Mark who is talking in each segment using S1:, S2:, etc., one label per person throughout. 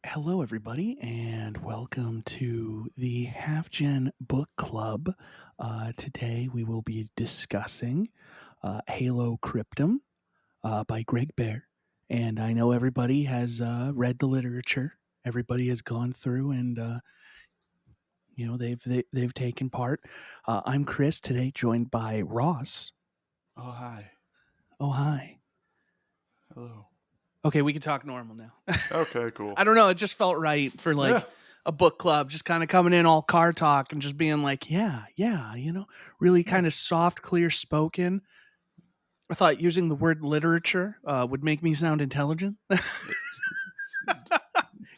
S1: Hello, everybody, and welcome to the HalfGen Book Club. Today we will be discussing Halo Cryptum by Greg Bear. And I know everybody has read the literature. Everybody has gone through and they've taken part. I'm Chris today, joined by Ross.
S2: Oh, hi.
S1: Oh, hi.
S2: Hello.
S1: Okay, we can talk normal now.
S2: Okay, cool.
S1: I don't know. It just felt right for a book club, just kind of coming in all car talk and just being like, yeah, really kind of soft, clear spoken. I thought using the word literature would make me sound intelligent.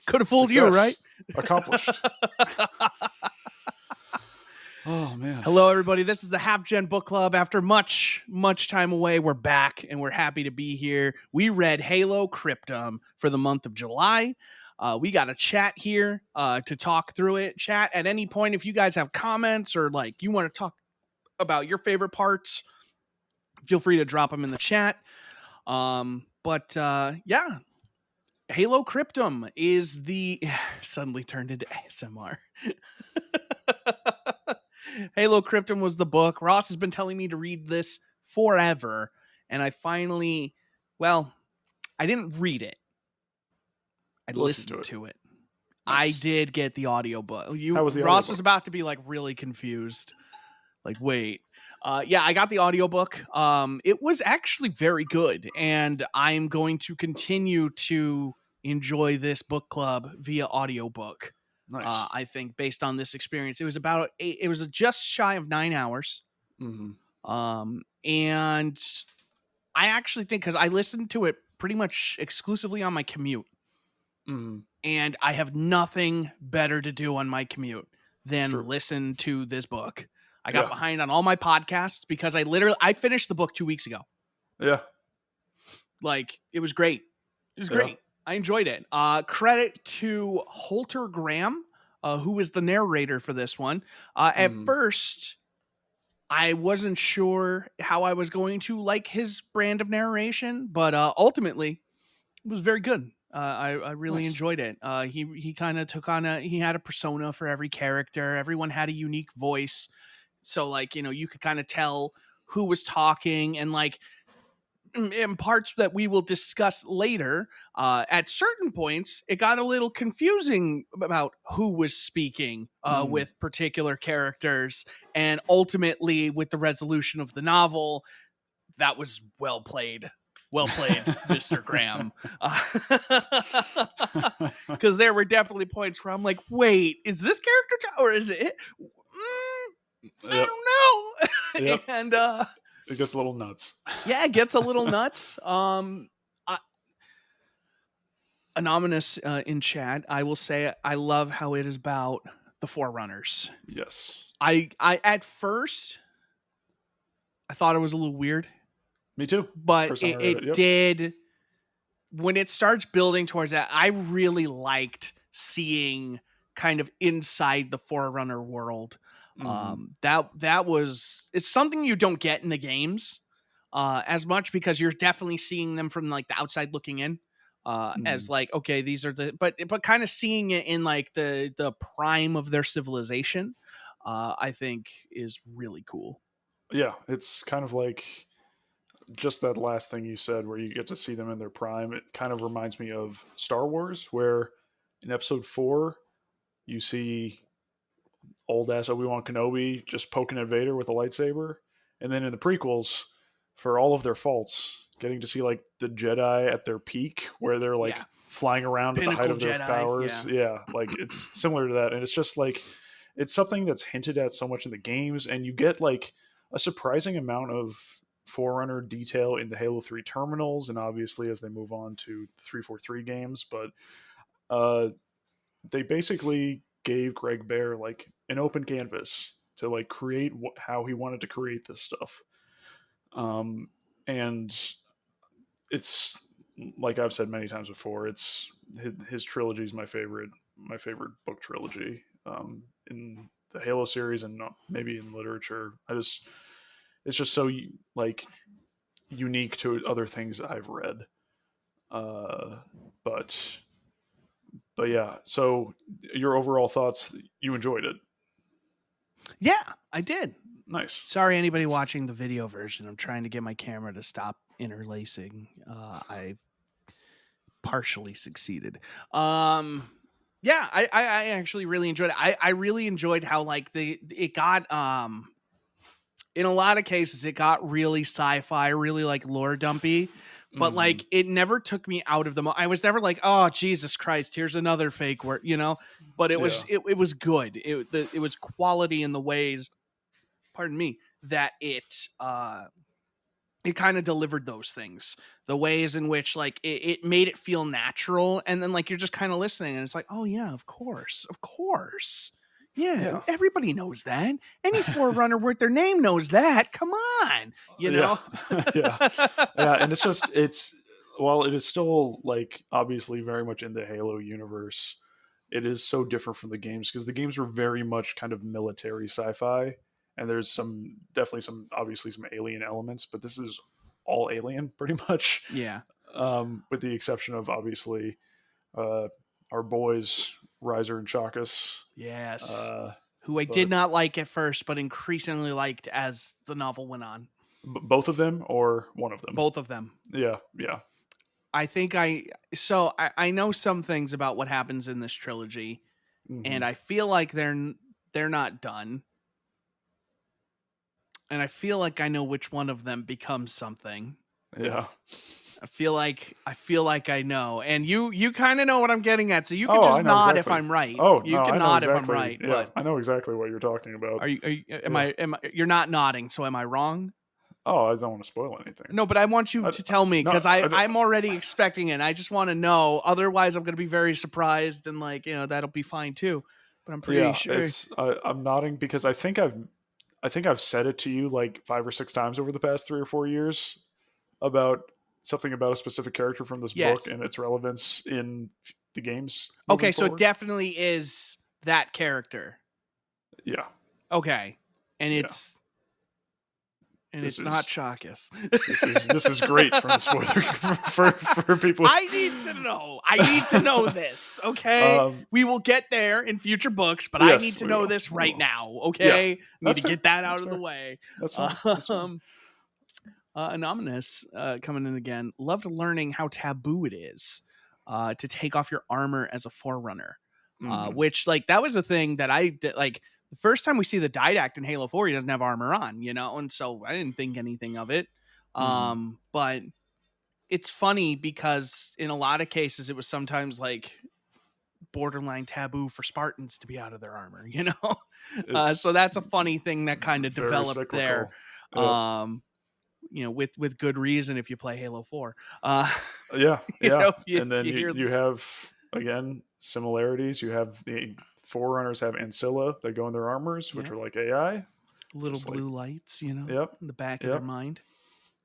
S1: Could have fooled you, right?
S2: Accomplished. Oh, man.
S1: Hello, everybody. This is the HalfGen Book Club. After much time away, we're back, and we're happy to be here. We read Halo Cryptum for the month of July. We got a chat here to talk through it. Chat at any point if you guys have comments or you want to talk about your favorite parts, feel free to drop them in the chat. Halo Cryptum is the suddenly turned into ASMR. Halo Cryptum was the book. Ross has been telling me to read this forever, and I finally, I didn't read it. I listened to it. Nice. I did get the audiobook. Ross was about to be really confused. Wait. I got the audiobook. It was actually very good, and I'm going to continue to enjoy this book club via audiobook.
S2: Nice.
S1: I think based on this experience, it was just shy of 9 hours.
S2: Mm-hmm.
S1: And I actually think, because I listened to it pretty much exclusively on my commute.
S2: Mm-hmm.
S1: And I have nothing better to do on my commute than listen to this book. I got behind on all my podcasts because I finished the book 2 weeks ago.
S2: Yeah.
S1: It was great. It was great. I enjoyed it. Credit to Holter Graham, who was the narrator for this one. At first, I wasn't sure how I was going to like his brand of narration, but ultimately, it was very good. I really enjoyed it. He kind of took on he had a persona for every character. Everyone had a unique voice. So you could kind of tell who was talking, and in parts that we will discuss later, at certain points, it got a little confusing about who was speaking with particular characters. And ultimately, with the resolution of the novel, that was well played. Well played, Mr. Graham. Because there were definitely points where I'm like, wait, is this character or is it? I don't know. And
S2: it gets a little nuts.
S1: Yeah, it gets a little nuts. Anonymous in chat, I will say I love how it is about the Forerunners.
S2: Yes.
S1: I at first I thought it was a little weird.
S2: Me too.
S1: But it did, when it starts building towards that, I really liked seeing kind of inside the Forerunner world. It's something you don't get in the games as much, because you're definitely seeing them from the outside looking in as okay, these are but kind of seeing it in the prime of their civilization, I think is really cool.
S2: Yeah, it's kind of like just that last thing you said where you get to see them in their prime. It kind of reminds me of Star Wars, where in episode 4 you see old ass Obi-Wan Kenobi just poking at Vader with a lightsaber, and then in the prequels, for all of their faults, getting to see the Jedi at their peak, where they're flying around
S1: Pinnacle
S2: at the height of their
S1: Jedi,
S2: powers. It's similar to that, and it's just it's something that's hinted at so much in the games, and you get a surprising amount of Forerunner detail in the Halo 3 terminals, and obviously as they move on to the 343 games. But they basically gave Greg Bear like an open canvas to like create how he wanted to create this stuff. And it's like I've said many times before, it's his trilogy is my favorite book trilogy in the Halo series and maybe in literature. It's just so like unique to other things I've read. Uh, but yeah. So your overall thoughts? You enjoyed it?
S1: Yeah, I did.
S2: Nice.
S1: Sorry, anybody watching the video version. I'm trying to get my camera to stop interlacing. I partially succeeded. Yeah, I actually really enjoyed it. I really enjoyed how like it got in a lot of cases it got really sci-fi, really like lore dumpy. But like it never took me out of the I was never like, oh Jesus Christ, here's another fake word, you know. But it was it was good. It was quality in the ways, pardon me, that it kind of delivered those things, the ways in which like it made it feel natural, and then like you're just kind of listening and it's like, oh yeah, of course, yeah, everybody knows that. Any Forerunner worth their name knows that. Come on, you know.
S2: Yeah. And it's while it is still like obviously very much in the Halo universe, it is so different from the games because the games were very much kind of military sci-fi, and there's definitely some obviously some alien elements, but this is all alien pretty much.
S1: Yeah.
S2: With the exception of obviously our boys Riser and Chakas.
S1: Yes. Who I did not like at first, but increasingly liked as the novel went on.
S2: Both of them or one of them?
S1: Both of them.
S2: Yeah.
S1: I think I know some things about what happens in this trilogy, and I feel like they're not done. And I feel like I know which one of them becomes something.
S2: Yeah.
S1: I feel like I know, and you kind of know what I'm getting at, so you can just nod if I'm right.
S2: Oh,
S1: you can nod if I'm right.
S2: Yeah,
S1: but
S2: I know exactly what you're talking about.
S1: Am I? You're not nodding, so am I wrong?
S2: Oh, I don't want to spoil anything.
S1: No, but I want you to tell me because I'm already expecting it. I just want to know. Otherwise, I'm going to be very surprised, and like that'll be fine too. But I'm pretty sure.
S2: I'm nodding because I think I've said it to you like 5 or 6 times over the past 3 or 4 years about something about a specific character from this book and its relevance in the games.
S1: Okay, so it definitely is that character.
S2: Yeah.
S1: Okay, and it's not Chakas.
S2: This is great from the spoiler for people.
S1: I need to know. I need to know this. Okay, we will get there in future books, but I need to know this right now. Okay,
S2: yeah,
S1: need to get that out of the way.
S2: That's fine.
S1: Anonymous coming in again. Loved learning how taboo it is to take off your armor as a Forerunner, which like that was a thing that I did. Like the first time we see the Didact in Halo 4, he doesn't have armor on, and so I didn't think anything of it. But it's funny because in a lot of cases it was sometimes like borderline taboo for Spartans to be out of their armor, so that's a funny thing that kind of developed cyclical. There. Yep. With good reason if you play Halo 4.
S2: Yeah. And then you have again similarities. You have the Forerunners have Ancilla that go in their armors, which are like AI.
S1: Little blue lights, in the back of their mind.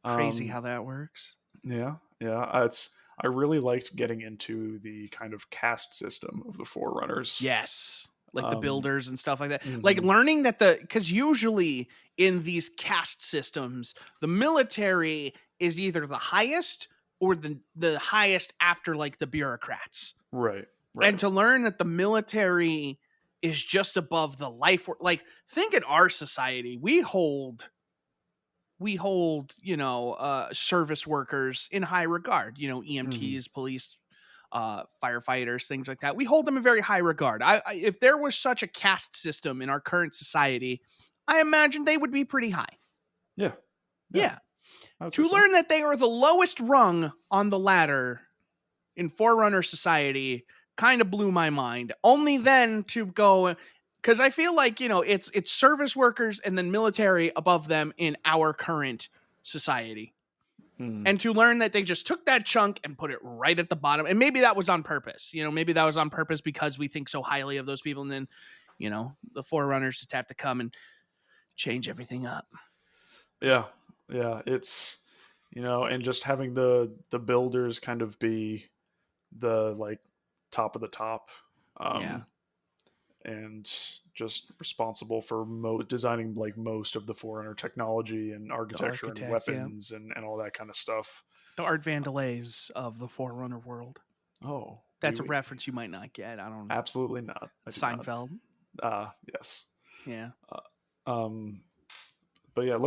S1: Crazy how that works.
S2: Yeah. I really liked getting into the kind of caste system of the Forerunners.
S1: Yes. Like the builders and stuff like that. Like learning that because usually in these caste systems, the military is either the highest or the highest after like the bureaucrats.
S2: Right.
S1: And to learn that the military is just above the life, like think in our society, we hold, service workers in high regard, EMTs, police, firefighters, things like that. We hold them in very high regard. If there was such a caste system in our current society, I imagine they would be pretty high.
S2: Yeah.
S1: To learn that they are the lowest rung on the ladder in Forerunner society kind of blew my mind. Only then to go, because I feel like, it's service workers and then military above them in our current society. And to learn that they just took that chunk and put it right at the bottom. And maybe that was on purpose. Maybe that was on purpose because we think so highly of those people. And then, the Forerunners just have to come and change everything up.
S2: Yeah. Yeah. It's, and just having the builders kind of be the like top of the top. And just responsible for designing like most of the Forerunner technology and architecture and weapons and all that kind of stuff.
S1: The Art Vandalays of the Forerunner world.
S2: Oh,
S1: that's a reference you might not get. I don't know.
S2: Absolutely not.
S1: Seinfeld.
S2: Yes.
S1: Yeah.
S2: But yeah,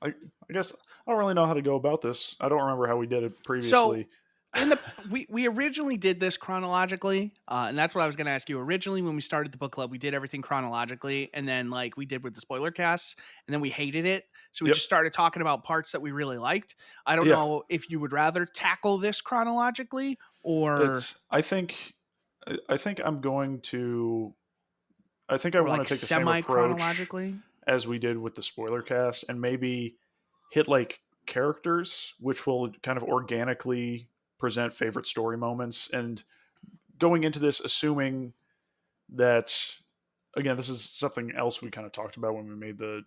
S2: I guess I don't really know how to go about this. I don't remember how we did it previously.
S1: So we originally did this chronologically, and that's what I was going to ask you. Originally, when we started the book club, we did everything chronologically, and then like we did with the spoiler casts, and then we hated it, so we just started talking about parts that we really liked. I don't know if you would rather tackle this chronologically or
S2: I think I'm going to. I think I want to take the same approach as we did with the spoiler cast, and maybe hit like characters, which will kind of organically present favorite story moments, and going into this assuming that, again, this is something else we kind of talked about when we made the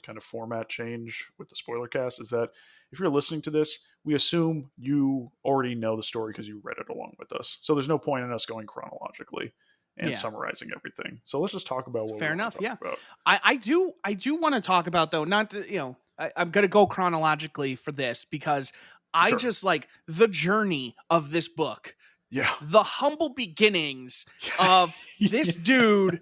S2: kind of format change with the spoiler cast, is that if you're listening to this, we assume you already know the story because you read it along with us. So there's no point in us going chronologically and summarizing everything. So let's just talk about what
S1: fair
S2: we
S1: enough.
S2: Talk about.
S1: I do want to talk about, though, not to, I'm going to go chronologically for this because I just like the journey of this book.
S2: Yeah.
S1: The humble beginnings of this dude,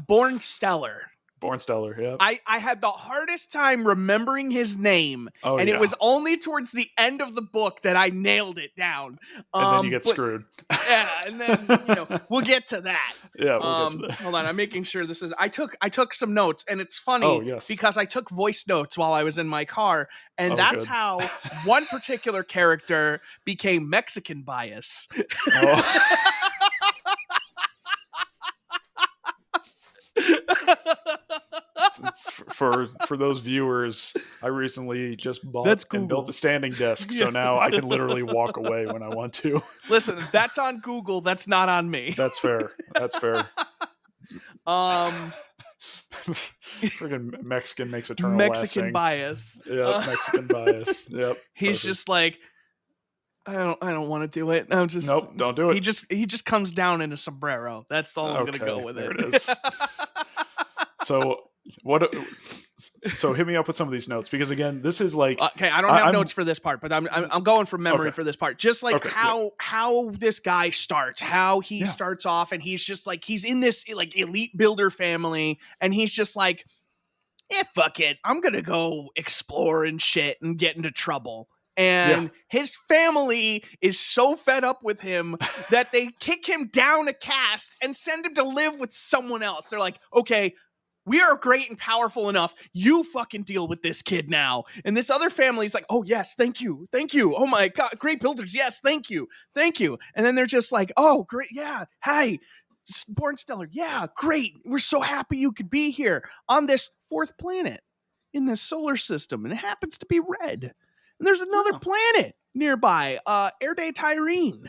S1: Born Stellar.
S2: Born Stellar, yeah.
S1: I had the hardest time remembering his name, it was only towards the end of the book that I nailed it down.
S2: And then you get screwed.
S1: Yeah, and then we'll get to that.
S2: Yeah, we'll get to that.
S1: Hold on, I'm making sure this is. I took some notes, and it's funny because I took voice notes while I was in my car, and that's how one particular character became Mexican bias.
S2: It's for those viewers, I recently just bought and built a standing desk, so now I can literally walk away when I want to.
S1: Listen, that's on Google. That's not on me.
S2: That's fair. Friggin' Mexican makes eternal
S1: Mexican
S2: lasting.
S1: bias.
S2: Yep, Mexican bias. Yep.
S1: He's just like, I don't want to do it. I'm just
S2: nope, don't do it.
S1: He just comes down in a sombrero. That's all I'm gonna go with.
S2: There it is. So hit me up with some of these notes, because again, this is like
S1: I don't have notes for this part, but I'm going from memory for this part. Just like how this guy starts, how he starts off, and he's just like, he's in this like elite builder family, and he's just like, fuck it, I'm gonna go explore and shit and get into trouble. And his family is so fed up with him that they kick him down a caste and send him to live with someone else. They're like, okay, we are great and powerful enough. You fucking deal with this kid now. And this other family's like, oh, yes, thank you. Thank you. Oh, my God. Great builders. Yes, thank you. Thank you. And then they're just like, oh, great. Yeah. Hi. Born Stellar. Yeah, great. We're so happy you could be here on this fourth planet in this solar system. And it happens to be red. And there's another planet nearby, Erday Tyrene.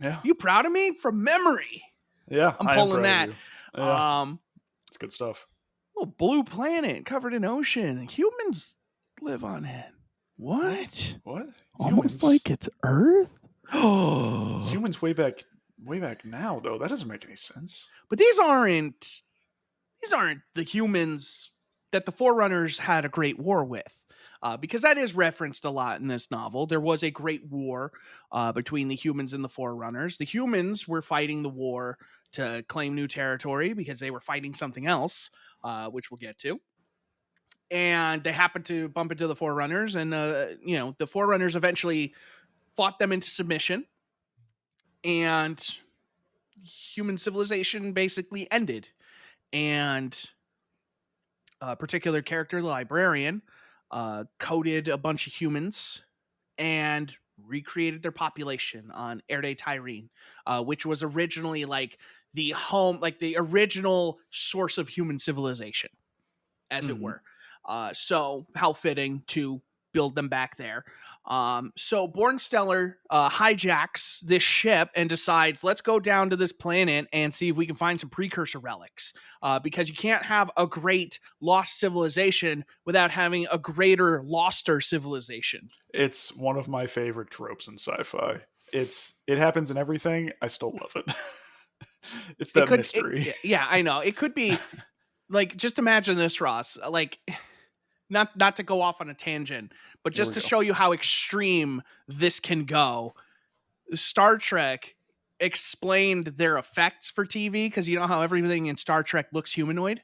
S2: Yeah.
S1: You proud of me? From memory.
S2: Yeah.
S1: I'm pulling that.
S2: It's good stuff.
S1: Oh, blue planet covered in ocean. Humans live on it. What? Almost like it's Earth? Oh.
S2: Humans way back now, though. That doesn't make any sense.
S1: But these aren't the humans that the Forerunners had a great war with. Because that is referenced a lot in this novel. There was a great war between the humans and the Forerunners. The humans were fighting the war to claim new territory because they were fighting something else, which we'll get to. And they happened to bump into the Forerunners, and the Forerunners eventually fought them into submission, and human civilization basically ended. And a particular character, the librarian, coded a bunch of humans and recreated their population on Erday Tyrene, which was originally like the home, like the original source of human civilization, as it were. So how fitting to build them back there. So Bornsteller hijacks this ship and decides, let's go down to this planet and see if we can find some precursor relics. Because you can't have a great lost civilization without having a greater loster civilization.
S2: It's one of my favorite tropes in sci-fi. It happens in everything. I still love it. It's that mystery.
S1: Yeah, I know. It could be like, just imagine this, Ross. Like, not to go off on a tangent, but just to show you how extreme this can go. Star Trek explained their effects for TV, because you know how everything in Star Trek looks humanoid?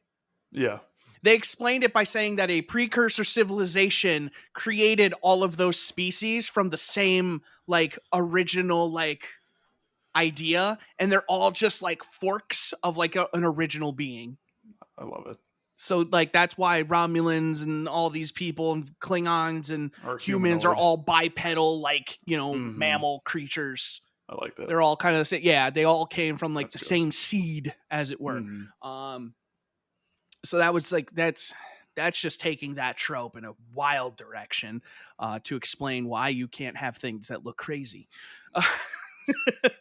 S2: Yeah.
S1: They explained it by saying that a precursor civilization created all of those species from the same, like, original, like, idea, and they're all just like forks of like an original being.
S2: I love it.
S1: So like that's why Romulans and all these people and Klingons and humans are all bipedal, like, you know, mammal creatures.
S2: I like that.
S1: They're all kind of the same. Yeah, they all came from like the same seed, as it were. So that was like that's just taking that trope in a wild direction to explain why you can't have things that look crazy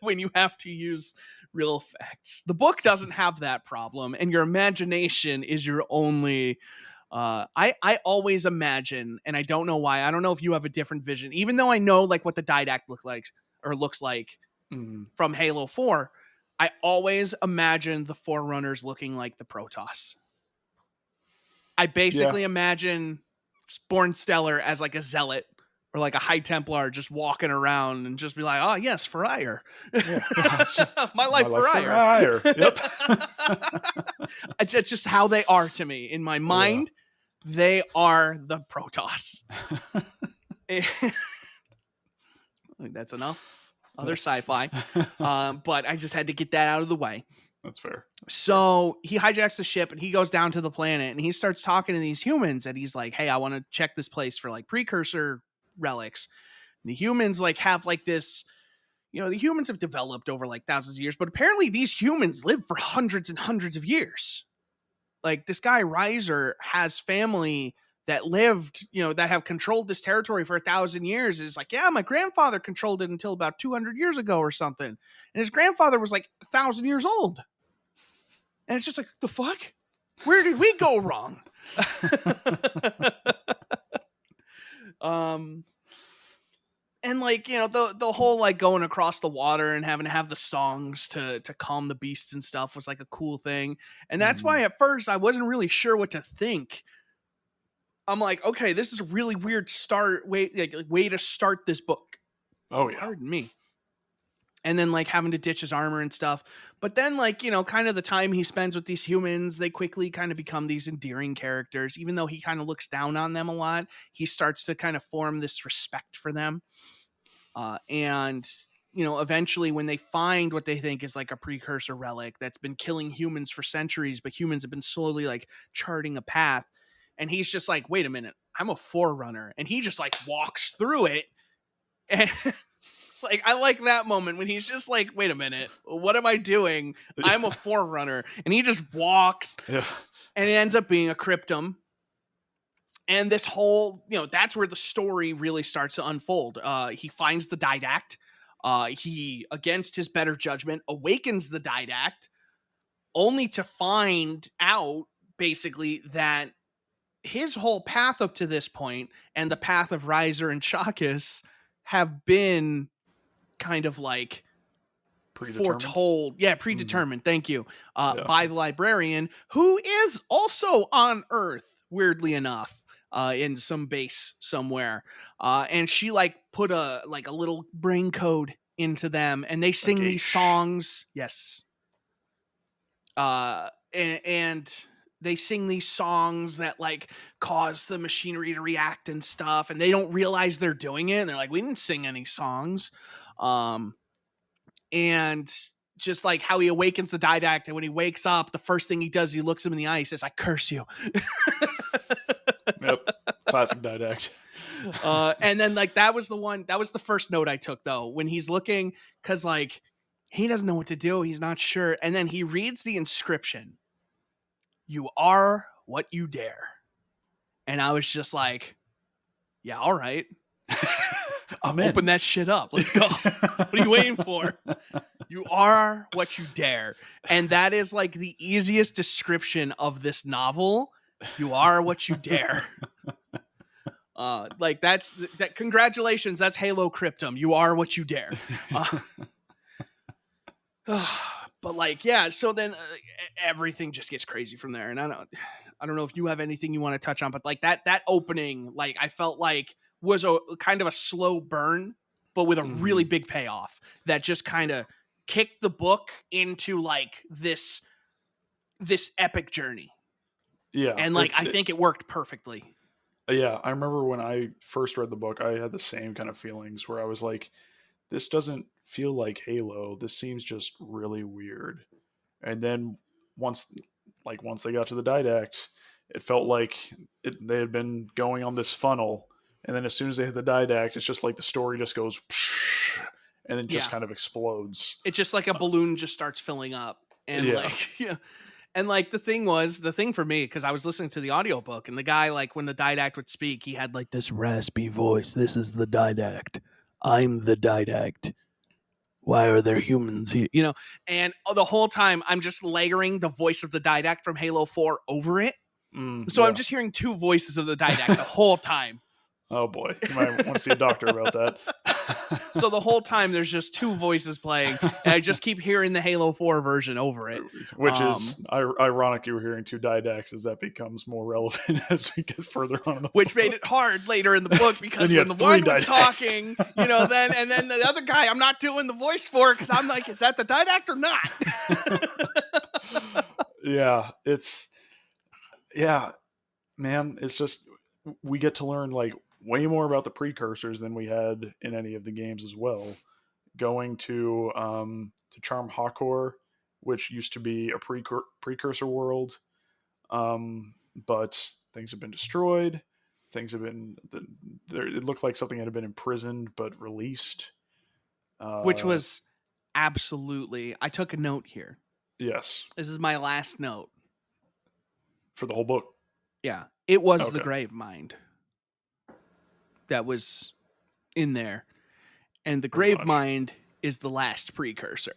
S1: when you have to use real effects. The book doesn't have that problem, and your imagination is your only I always imagine, and I don't know why, I don't know if you have a different vision, even though I know like what the Didact looks like from Halo 4. I always imagine the Forerunners looking like the Protoss. I basically imagine Bornsteller as like a zealot or like a High Templar just walking around and just be like, oh, yes, for ire. It's just my life for ire.
S2: Yep.
S1: It's just how they are to me. In my mind, they are the Protoss. That's enough other sci-fi. But I just had to get that out of the way.
S2: That's fair.
S1: So he hijacks the ship and he goes down to the planet and he starts talking to these humans and he's like, hey, I want to check this place for like precursor relics. And the humans like have like this, you know, the humans have developed over like thousands of years, but apparently these humans live for hundreds and hundreds of years. Like this guy Riser has family that lived, you know, that have controlled this territory for 1,000 years. Is like, yeah, my grandfather controlled it until about 200 years ago or something. And his grandfather was like 1,000 years old. And it's just like, the fuck? Where did we go wrong? And like, you know, the whole like going across the water and having to have the songs to calm the beasts and stuff was like a cool thing. And that's why at first I wasn't really sure what to think. I'm like, okay, this is a really weird way to start this book.
S2: Oh yeah.
S1: Pardon me. And then like having to ditch his armor and stuff. But then like, you know, kind of the time he spends with these humans, they quickly kind of become these endearing characters. Even though he kind of looks down on them a lot, he starts to kind of form this respect for them. And, you know, eventually when they find what they think is like a precursor relic that's been killing humans for centuries, but humans have been slowly like charting a path. And he's just like, wait a minute, I'm a Forerunner. And he just like walks through it. And like, I like that moment when he's just like, wait a minute, what am I doing? I'm a Forerunner. And he just walks and it ends up being a Cryptum. And this whole, you know, that's where the story really starts to unfold. He finds the Didact. He, against his better judgment, awakens the Didact, only to find out, basically, that his whole path up to this point and the path of Riser and Chakas have been kind of like foretold. Yeah, predetermined. Thank you. By the librarian, who is also on Earth, weirdly enough. In some base somewhere, and she like put a little brain code into them, and they sing these songs. Yes, and they sing these songs that like cause the machinery to react and stuff, and they don't realize they're doing it. And they're like, we didn't sing any songs, and just like how he awakens the Didact, and when he wakes up, the first thing he does, he looks him in the eye, he says, I curse you.
S2: Yep. Classic Didact.
S1: And then like that was the first note I took though, when he's looking, because like he doesn't know what to do, he's not sure, and then he reads the inscription, you are what you dare. And I was just like, Yeah, all right.
S2: I'm in.
S1: Open that shit up. Let's go. What are you waiting for? You are what you dare. And that is like the easiest description of this novel. You are what you dare. Like that. Congratulations. That's Halo Cryptum. You are what you dare. But like, yeah. So then everything just gets crazy from there. And I don't know if you have anything you want to touch on, but like that opening, like I felt like was a kind of a slow burn, but with a really big payoff that just kind of kicked the book into like this epic journey.
S2: Yeah.
S1: And like, I think it worked perfectly.
S2: Yeah. I remember when I first read the book, I had the same kind of feelings where I was like, this doesn't feel like Halo. This seems just really weird. And then once they got to the didact, it felt like they had been going on this funnel. And then as soon as they hit the didact, it's just like the story just goes and then just kind of explodes.
S1: It's just like a balloon just starts filling up. And like, yeah. And like the thing for me, because I was listening to the audiobook and the guy, like when the didact would speak, he had like this raspy voice. This is the didact. I'm the didact. Why are there humans here? You know, and the whole time I'm just layering the voice of the didact from Halo 4 over it. So I'm just hearing two voices of the didact the whole time.
S2: Oh boy, you might want to see a doctor about that.
S1: So the whole time there's just two voices playing, and I just keep hearing the Halo 4 version over it.
S2: Which is ironic you were hearing two didacts, as that becomes more relevant as we get further on in the
S1: Which
S2: book.
S1: made it hard later in the book, because when the one was talking, you know, then the other guy I'm not doing the voice for, because I'm like, is that the didact or not?
S2: Man, it's just, we get to learn like way more about the precursors than we had in any of the games as well. Going to Charm Hakor, which used to be a precursor world, but things have been destroyed. Things have been it looked like something had been imprisoned but released,
S1: which was absolutely. I took a note here.
S2: Yes,
S1: this is my last note
S2: for the whole book.
S1: Yeah, it was the Grave Mind that was in there. And the Grave Mind is the last precursor.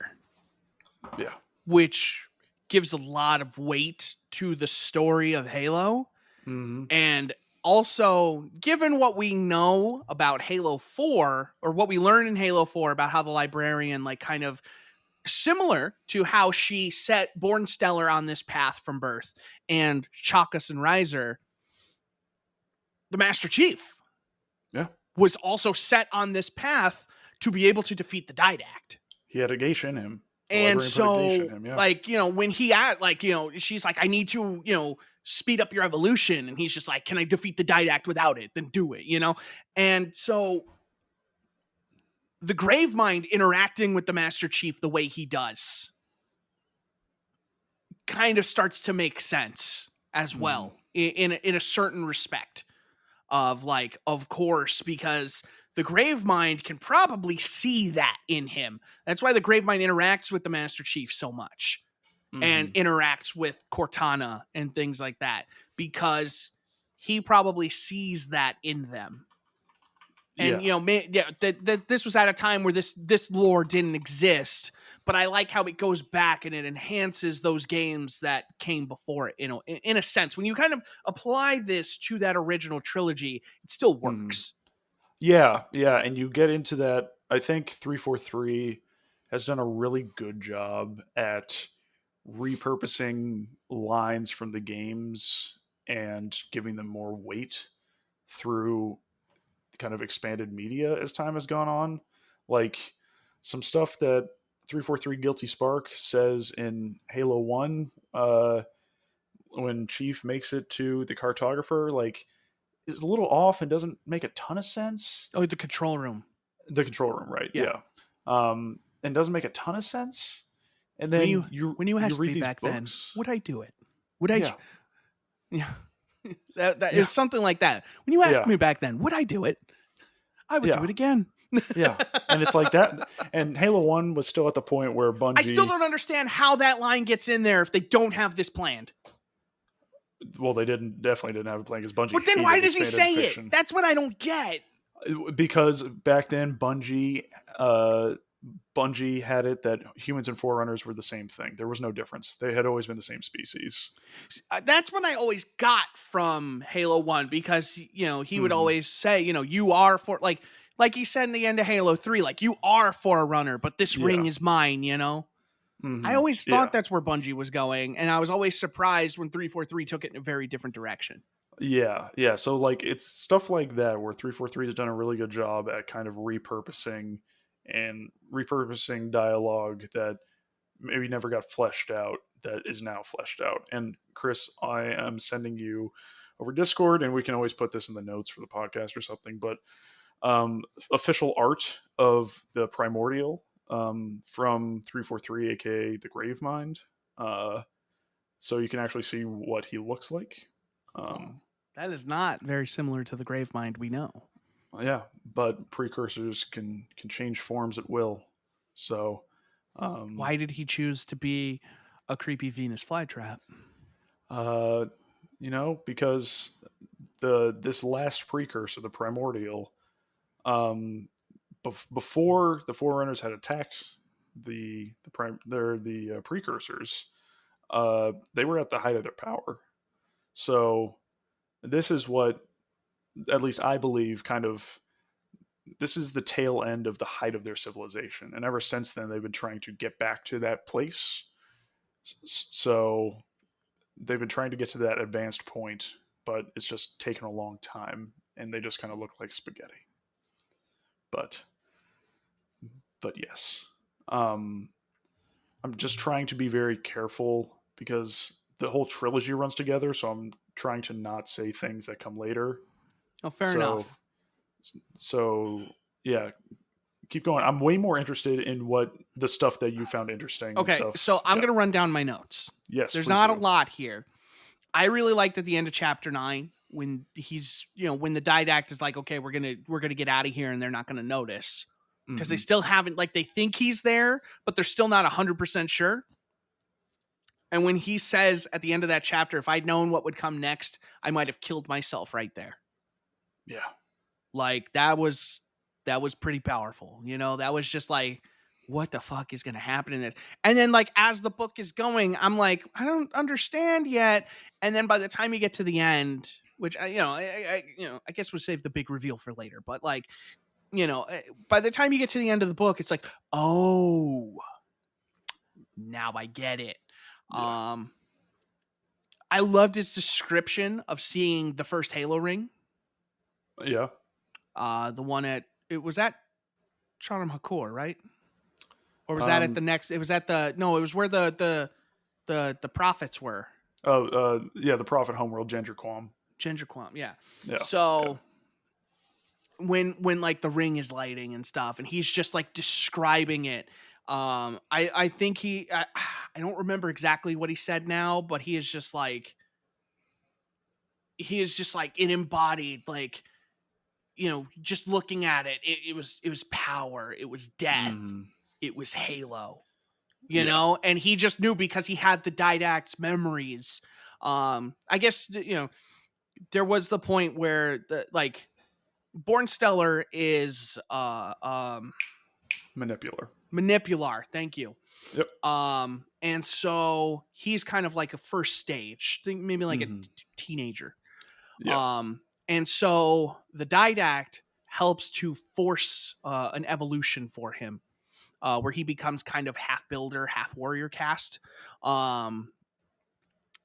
S2: Yeah.
S1: Which gives a lot of weight to the story of Halo.
S2: Mm-hmm.
S1: And also, given what we know about Halo 4, or what we learn in Halo 4 about how the Librarian, like, kind of similar to how she set Born Stellar on this path from birth, and Chakas and Riser, the Master Chief was also set on this path to be able to defeat the didact.
S2: He had a geisha in him.
S1: And so, like, you know, when he like, you know, she's like, I need to, you know, speed up your evolution. And he's just like, can I defeat the didact without it? Then do it, you know? And so the Grave Mind interacting with the Master Chief the way he does kind of starts to make sense as well, in a certain respect of, like, of course, because the Grave Mind can probably see that in him. That's why the Grave Mind interacts with the Master Chief so much, and interacts with Cortana and things like that, because he probably sees that in them. And, you know, that this was at a time where this lore didn't exist, but I like how it goes back and it enhances those games that came before it, you know, in a sense. When you kind of apply this to that original trilogy, it still works.
S2: Yeah, and you get into that. I think 343 has done a really good job at repurposing lines from the games and giving them more weight through kind of expanded media as time has gone on. Like some stuff that 343 Guilty Spark says in Halo 1, when Chief makes it to the cartographer, like, is a little off and doesn't make a ton of sense.
S1: Oh, the control room.
S2: The control room, right? Yeah. And doesn't make a ton of sense. And then
S1: when you asked me back then, would I do it? Would I? Yeah. That is something like that. When you asked me back then, would I do it? I would do it again.
S2: And it's like that. And Halo 1 was still at the point where Bungie...
S1: I still don't understand how that line gets in there if they don't have this planned.
S2: Well, they definitely didn't have a plan because Bungie
S1: But then why
S2: hated
S1: does he
S2: expanded
S1: say
S2: fiction.
S1: it? That's what I don't get.
S2: Because back then Bungie had it that humans and Forerunners were the same thing. There was no difference. They had always been the same species.
S1: That's what I always got from Halo 1 because, you know, he would
S2: Mhm.
S1: always say, you know, you are for like he said in the end of Halo 3, like you are Forerunner, but this ring
S2: Yeah.
S1: is mine, you know? I
S2: Mhm.
S1: always thought
S2: Yeah.
S1: that's where Bungie was going, and I was always surprised when 343 took it in a very different direction.
S2: Yeah. Yeah. So like it's stuff like that where 343 has done a really good job at kind of repurposing dialogue that maybe never got fleshed out that is now fleshed out. And Chris, I am sending you over Discord, and we can always put this in the notes for the podcast or something. But official art of the Primordial from 343, aka the Gravemind. So you can actually see what he looks like.
S1: Oh, that is not very similar to the Gravemind we know.
S2: Yeah, but precursors can change forms at will. So
S1: Why did he choose to be a creepy Venus flytrap?
S2: uh, because this last precursor, the Primordial, um, before the Forerunners had attacked the precursors, they were at the height of their power. So this is what, at least I believe, kind of this is the tail end of the height of their civilization, and ever since then they've been trying to get back to that place. So they've been trying to get to that advanced point, but it's just taken a long time, and they just kind of look like spaghetti. But yes, um, I'm just trying to be very careful because the whole trilogy runs together. So I'm trying to not say things that come later.
S1: Oh, fair
S2: So
S1: enough.
S2: so yeah, keep going. I'm way more interested in what the stuff that you found interesting and
S1: Okay,
S2: stuff.
S1: so I'm
S2: Yeah.
S1: going to run down my notes.
S2: Yes,
S1: There's
S2: please
S1: not a
S2: do.
S1: lot here. I really liked at the end of chapter 9 when he's, you know, when the didact is like, okay, we're gonna get out of here, and they're not gonna notice because they
S2: Mm-hmm.
S1: still haven't, like, they think he's there, but they're still not 100% sure. And when he says at the end of that chapter, if I'd known what would come next, I might have killed myself right there.
S2: Yeah.
S1: Like that was pretty powerful. You know, that was just like, what the fuck is going to happen in this? And then like as the book is going, I'm like, I don't understand yet. And then by the time you get to the end, which I guess we'll save the big reveal for later. But like, by the time you get to the end of the book, it's like, oh, now I get it.
S2: Yeah.
S1: I loved his description of seeing the first Halo ring.
S2: Yeah.
S1: The one it was at Charnam Hakor, right? Or was that at the next? It was at the no. It was where the prophets were.
S2: Yeah, the Prophet Homeworld, Genderquam.
S1: Genderquam, yeah.
S2: Yeah.
S1: So when like the ring is lighting and stuff, and he's just like describing it. I think I don't remember exactly what he said now, but he is just like it embodied, like, just looking at it, it was power, it was death, it was Halo, and he just knew because he had the didact's memories. I guess, there was the point where the like Born Stellar is Manipular, thank you.
S2: Yep.
S1: And so he's kind of like a first stage, think maybe like a teenager.
S2: Yeah.
S1: And so the didact helps to force an evolution for him, where he becomes kind of half builder, half warrior caste.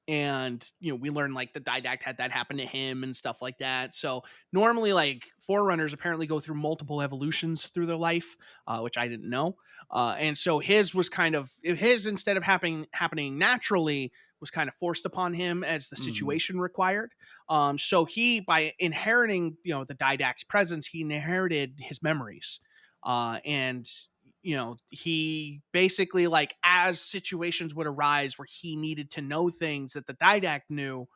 S1: And we learn like the didact had that happen to him and stuff like that. So normally, like, Forerunners apparently go through multiple evolutions through their life, which I didn't know. And so his was instead of happening naturally, was kind of forced upon him as the situation required. So he, by inheriting the didact's presence, he inherited his memories, and he basically, like, as situations would arise where he needed to know things that the didact knew,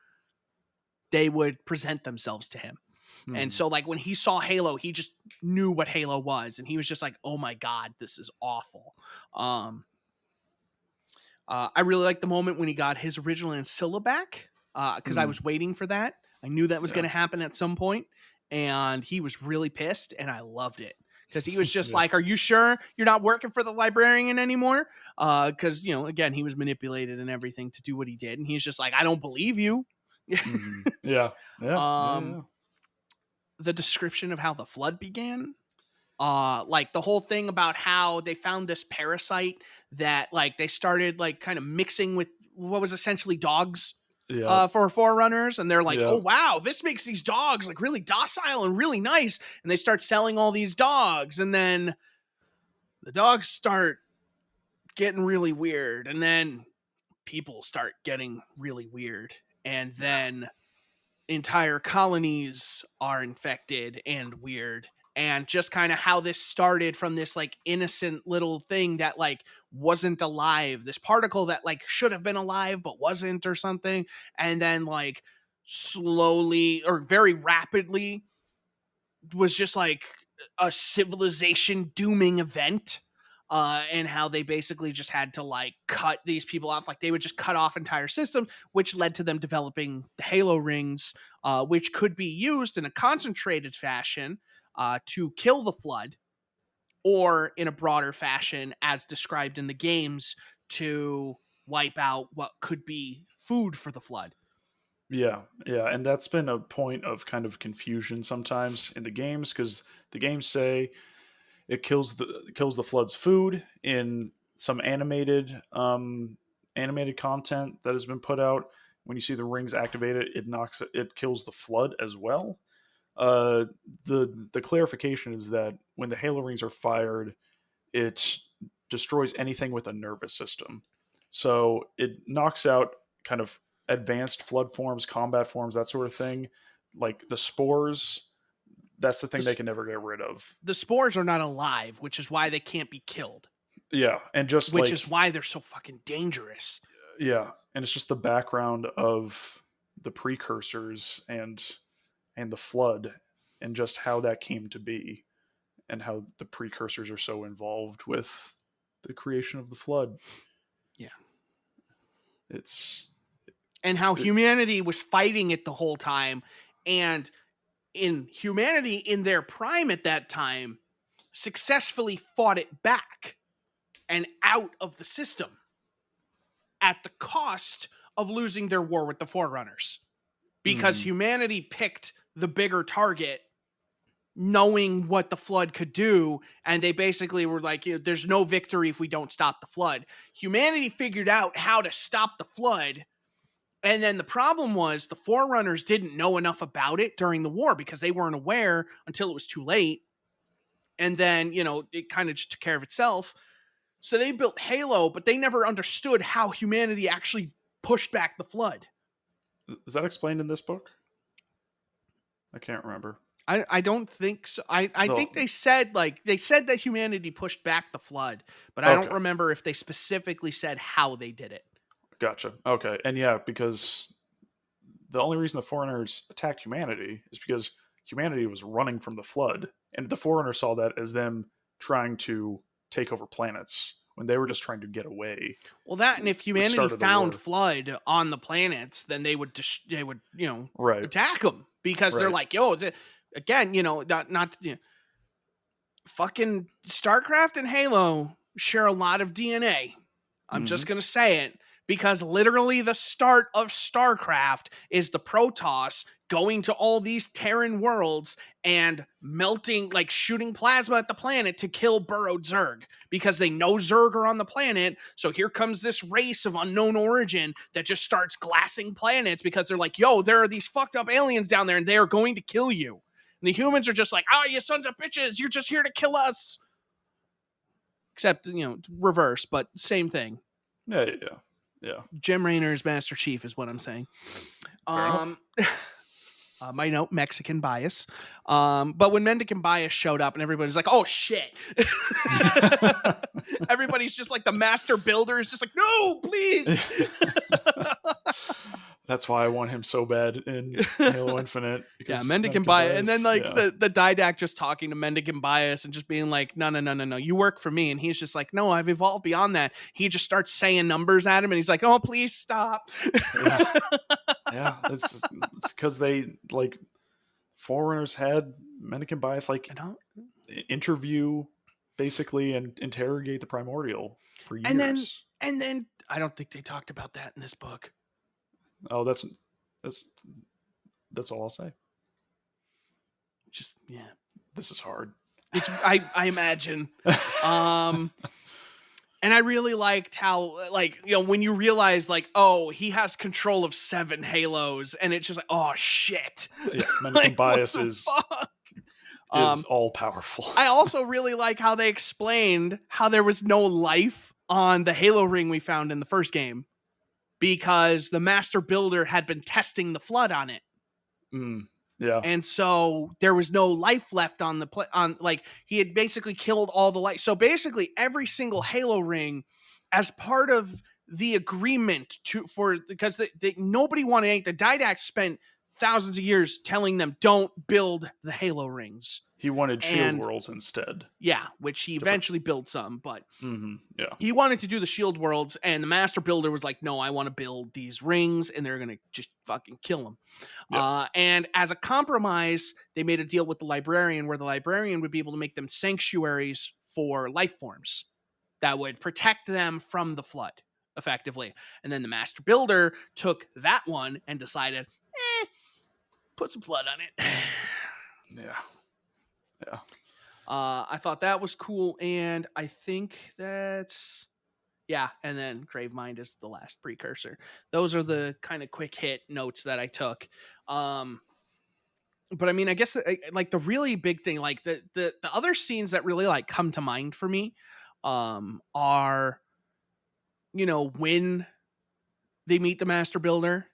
S1: they would present themselves to him. And so, like, when he saw Halo, he just knew what Halo was, and he was just like, oh my god, this is awful. I really like the moment when he got his original Ancilla back. because I was waiting for that. I knew that was going to happen at some point, and he was really pissed, and I loved it. Because he was just like, are you sure you're not working for the librarian anymore? Because, again, he was manipulated and everything to do what he did. And he's just like, I don't believe you.
S2: Yeah.
S1: The description of how the flood began, like the whole thing about how they found this parasite that like they started like kind of mixing with what was essentially dogs for Forerunners, and they're like, oh wow, this makes these dogs like really docile and really nice, and they start selling all these dogs, and then the dogs start getting really weird, and then people start getting really weird, and then entire colonies are infected and weird. And just kind of how this started from this like innocent little thing that like wasn't alive, this particle that like should have been alive but wasn't or something, and then like slowly or very rapidly was just like a civilization dooming event. And how they basically just had to like cut these people off. Like they would just cut off entire systems, which led to them developing the Halo rings, which could be used in a concentrated fashion to kill the Flood, or in a broader fashion, as described in the games, to wipe out what could be food for the Flood.
S2: Yeah, and that's been a point of kind of confusion sometimes in the games, because the games say it kills the Flood's food. In some animated content that has been put out, when you see the rings activated, it kills the Flood as well. The clarification is that when the Halo rings are fired, it destroys anything with a nervous system. So it knocks out kind of advanced Flood forms, combat forms, that sort of thing. Like the spores, that's the thing they can never get rid of.
S1: The spores are not alive, which is why they can't be killed.
S2: Yeah, and just
S1: which is why they're so fucking dangerous.
S2: Yeah, and it's just the background of the precursors and the Flood, and just how that came to be, and how the precursors are so involved with the creation of the Flood.
S1: Yeah,
S2: and
S1: how humanity was fighting it the whole time, and in humanity in their prime at that time successfully fought it back and out of the system at the cost of losing their war with the Forerunners, because humanity picked the bigger target, knowing what the Flood could do, and they basically were like, there's no victory if we don't stop the Flood. Humanity figured out how to stop the Flood. And then the problem was the Forerunners didn't know enough about it during the war, because they weren't aware until it was too late. And then, it kind of just took care of itself. So they built Halo, but they never understood how humanity actually pushed back the Flood.
S2: Is that explained in this book? I can't remember.
S1: I don't think so. I think they said that humanity pushed back the Flood, but I don't remember if they specifically said how they did it.
S2: Gotcha. Okay. And yeah, because the only reason the Forerunners attacked humanity is because humanity was running from the Flood. And the Forerunners saw that as them trying to take over planets, when they were just trying to get away.
S1: Well, that, and if humanity found Flood on the planets, then they would attack them, because they're like, again, fucking StarCraft and Halo share a lot of DNA. I'm just going to say it. Because literally the start of StarCraft is the Protoss going to all these Terran worlds and melting, like shooting plasma at the planet to kill burrowed Zerg. Because they know Zerg are on the planet, so here comes this race of unknown origin that just starts glassing planets, because they're like, there are these fucked up aliens down there and they are going to kill you. And the humans are just like, you sons of bitches, you're just here to kill us. Except, reverse, but same thing.
S2: Yeah.
S1: Jim Raynor's Master Chief is what I'm saying. My note, Mexican bias. But when Mexican bias showed up and everybody's like, oh shit. Everybody's just like, the master builder is just like, no, please.
S2: That's why I want him so bad in Halo Infinite.
S1: Yeah, Mendican bias. And then the Didac just talking to Mendican bias and just being like, no, you work for me. And he's just like, no, I've evolved beyond that. He just starts saying numbers at him and he's like, oh, please stop.
S2: Yeah, it's because they like Forerunners had Mencken bias like interview basically and interrogate the primordial for
S1: and then
S2: years.
S1: and then I don't think they talked about that in this book.
S2: Oh, that's that's all I'll say.
S1: Just yeah,
S2: This is hard.
S1: it's I imagine. And I really liked how, like, you know, when you realize, like, oh, he has control of 7 halos, and it's just like, oh shit.
S2: Yeah, Mencken
S1: Like, what
S2: bias
S1: the
S2: is
S1: fuck?
S2: all powerful.
S1: I also really like how they explained how there was no life on the Halo ring we found in the first game because the Master Builder had been testing the flood on it.
S2: Yeah.
S1: And so there was no life left on like he had basically killed all the life. So basically every single Halo ring, as part of the agreement because nobody wanted the Didact spent thousands of years telling them don't build the Halo rings.
S2: He wanted shield worlds instead.
S1: Yeah, which he eventually built some, but
S2: yeah,
S1: he wanted to do the shield worlds, and the Master Builder was like, no, I want to build these rings, and they're going to just fucking kill them. Yep. And as a compromise, they made a deal with the Librarian where the Librarian would be able to make them sanctuaries for life forms that would protect them from the flood, effectively. And then the Master Builder took that one and decided, put some flood on it.
S2: Yeah. Yeah.
S1: I thought that was cool, and I think that's... Yeah, and then Gravemind is the last precursor. Those are the kind of quick hit notes that I took. But I mean, I guess like the really big thing, like the other scenes that really like come to mind for me are, you know, when they meet the Master Builder,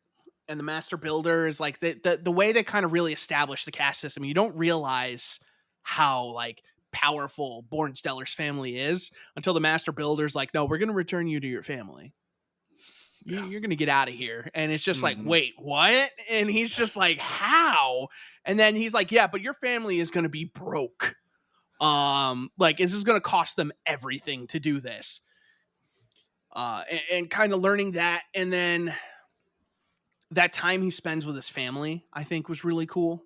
S1: and the Master Builder is like the way they kind of really establish the caste system. You don't realize how like powerful Born Stellar's family is until the Master Builder's like, no, we're going to return you to your family. You're going to get out of here. And it's just like, wait, what? And he's just like, how? And then he's like, yeah, but your family is going to be broke. Like, this is going to cost them everything to do this. And kind of learning that. And then that time he spends with his family, I think was really cool.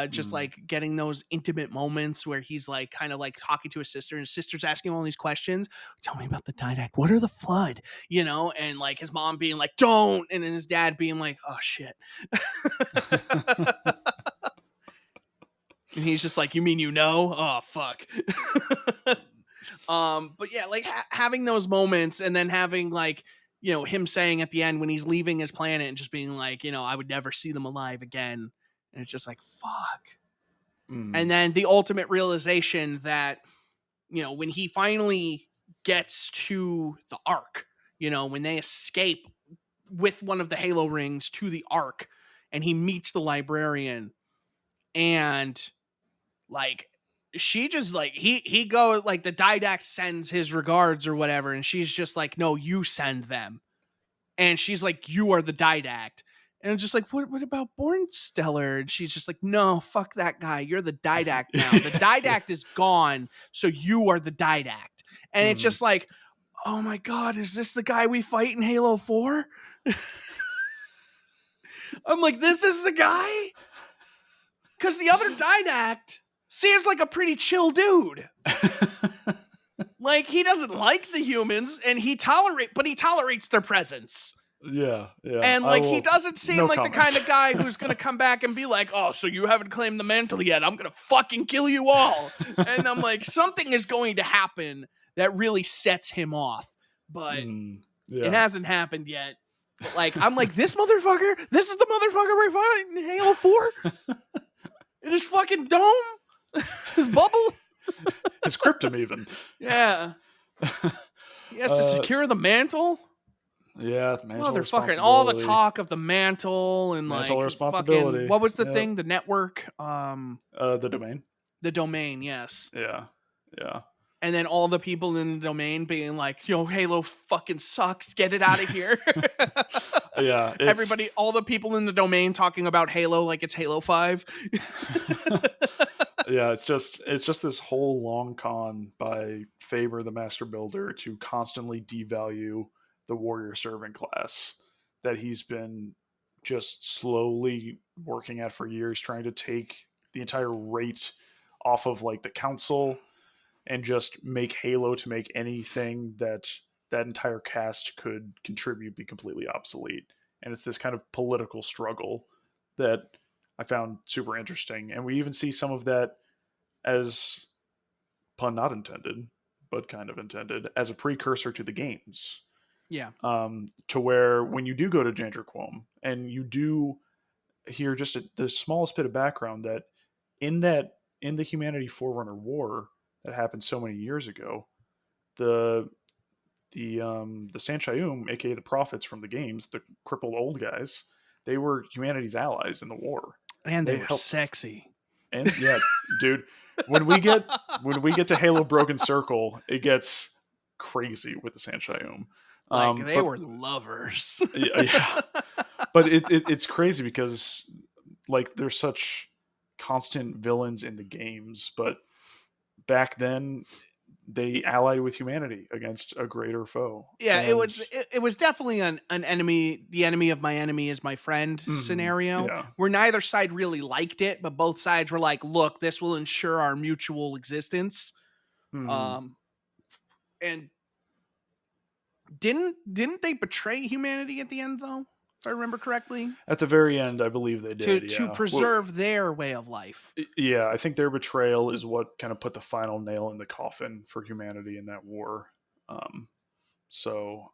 S1: Just like getting those intimate moments where he's like kind of like talking to his sister, and his sister's asking him all these questions. Tell me about the Didact. What are the flood? You know, and like his mom being like, don't, and then his dad being like, oh shit. And he's just like, you mean you know? Oh fuck. But yeah, like having those moments, and then having like, you know, him saying at the end when he's leaving his planet and just being like, you know, I would never see them alive again. And it's just like, fuck. And then the ultimate realization that, you know, when he finally gets to the Ark, you know, when they escape with one of the Halo rings to the Ark, and he meets the Librarian, and like, she just like, he goes like, the Didact sends his regards or whatever, and she's just like, no, you send them. And she's like, you are the Didact. And I'm just like, what about Born Stellar? And she's just like, no, fuck that guy. You're the Didact now. The Didact is gone, so you are the Didact. And it's just like, oh my god, is this the guy we fight in Halo 4? I'm like, this is the guy? Because the other Didact seems like a pretty chill dude. Like, he doesn't like the humans, and he tolerates their presence.
S2: Yeah.
S1: And like, he doesn't seem like the kind of guy who's gonna come back and be like, oh, so you haven't claimed the mantle yet, I'm gonna fucking kill you all. And I'm like, something is going to happen that really sets him off, but it hasn't happened yet. But like, I'm like, this is the motherfucker we're fighting in Halo 4? In his fucking dome? His bubble?
S2: His Cryptum even.
S1: Yeah. He has to secure the mantle?
S2: Yeah,
S1: motherfucker, and all the talk of the mantle and mantle like
S2: responsibility.
S1: Fucking, what was the thing? The network.
S2: The domain.
S1: The domain, yes.
S2: Yeah.
S1: And then all the people in the domain being like, yo, Halo fucking sucks. Get it out of here.
S2: Yeah.
S1: Everybody, all the people in the domain talking about Halo like it's Halo 5.
S2: Yeah, it's just this whole long con by Faber, the Master Builder, to constantly devalue the warrior servant class that he's been just slowly working at for years, trying to take the entire rate off of like the council and just make Halo to make anything that that entire cast could contribute be completely obsolete. And it's this kind of political struggle that I found super interesting. And we even see some of that as, pun not intended, but kind of intended, as a precursor to the games.
S1: Yeah.
S2: To where when you do go to Jandraquom and you do hear just the smallest bit of background that in the Humanity Forerunner War that happened so many years ago, the the Sanchayum, aka the prophets from the games, the crippled old guys, they were humanity's allies in the war.
S1: And they
S2: They
S1: were
S2: helped,
S1: sexy.
S2: and yeah, dude, when we get to Halo Broken Circle, it gets crazy with the Sanchayum.
S1: Like they
S2: But
S1: were lovers.
S2: yeah, but it's crazy because like there's such constant villains in the games, but back then they allied with humanity against a greater foe.
S1: Yeah,
S2: And
S1: it was definitely an enemy. The enemy of my enemy is my friend scenario,
S2: yeah,
S1: where neither side really liked it, but both sides were like, "Look, this will ensure our mutual existence." Um, and didn't they betray humanity at the end though? If I remember correctly,
S2: at the very end, I believe they did.
S1: to
S2: Yeah, well,
S1: preserve their way of life.
S2: yeah, I think their betrayal is what kind of put the final nail in the coffin for humanity in that war. Um, so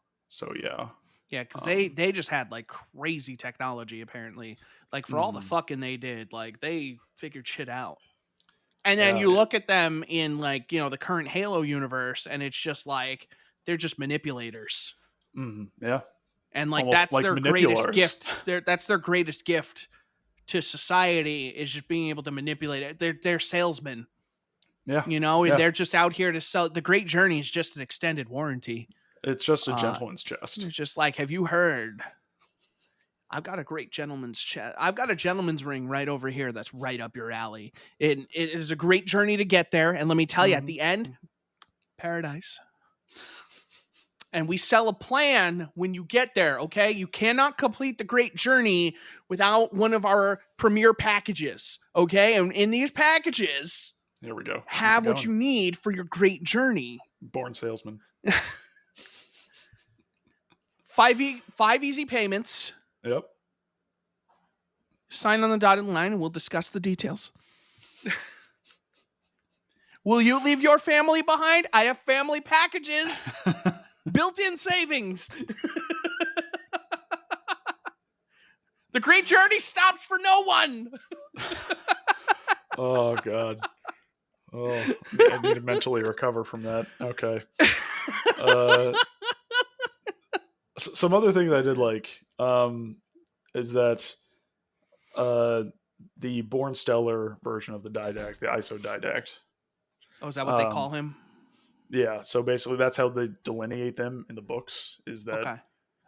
S2: yeah.
S1: Yeah, because
S2: Um,
S1: they just had like crazy technology apparently. Like for all the
S2: mhm.
S1: fucking they did, like they figured shit out. And then
S2: Yeah,
S1: you look at them in like, you know, the current Halo universe, and it's just like they're just manipulators.
S2: yeah,
S1: And like
S2: almost
S1: that's
S2: like
S1: their greatest
S2: manipulars.
S1: gift. That's their greatest gift to society, is just being able to manipulate it. They're salesmen,
S2: Yeah,
S1: you know, and
S2: yeah,
S1: they're just out here to sell. The Great Journey is just an extended warranty.
S2: it's just a
S1: Uh
S2: gentleman's chest.
S1: it's just like, have you heard? I've got a great gentleman's chat. I've got a gentleman's ring right over here that's right up your alley. It is a great journey to get there. And let me tell you, at the end, paradise. And we sell a plan when you get there, okay? You cannot complete the great journey without one of our premier packages, okay? And in these packages,
S2: Here we go. Keep it
S1: have what
S2: going.
S1: you need for your great journey.
S2: Born salesman.
S1: 5 easy payments.
S2: Yep.
S1: Sign on the dotted line and we'll discuss the details. Will you leave your family behind? I have family packages. Built-in savings. The great journey stops for no one.
S2: Oh god. Oh, I need to mentally recover from that. Okay. Some other things I did like is that the Born Stellar version of the Didact, the ISO Didact.
S1: Oh, is that what they call him?
S2: Yeah, so basically that's how they delineate them in the books. Is that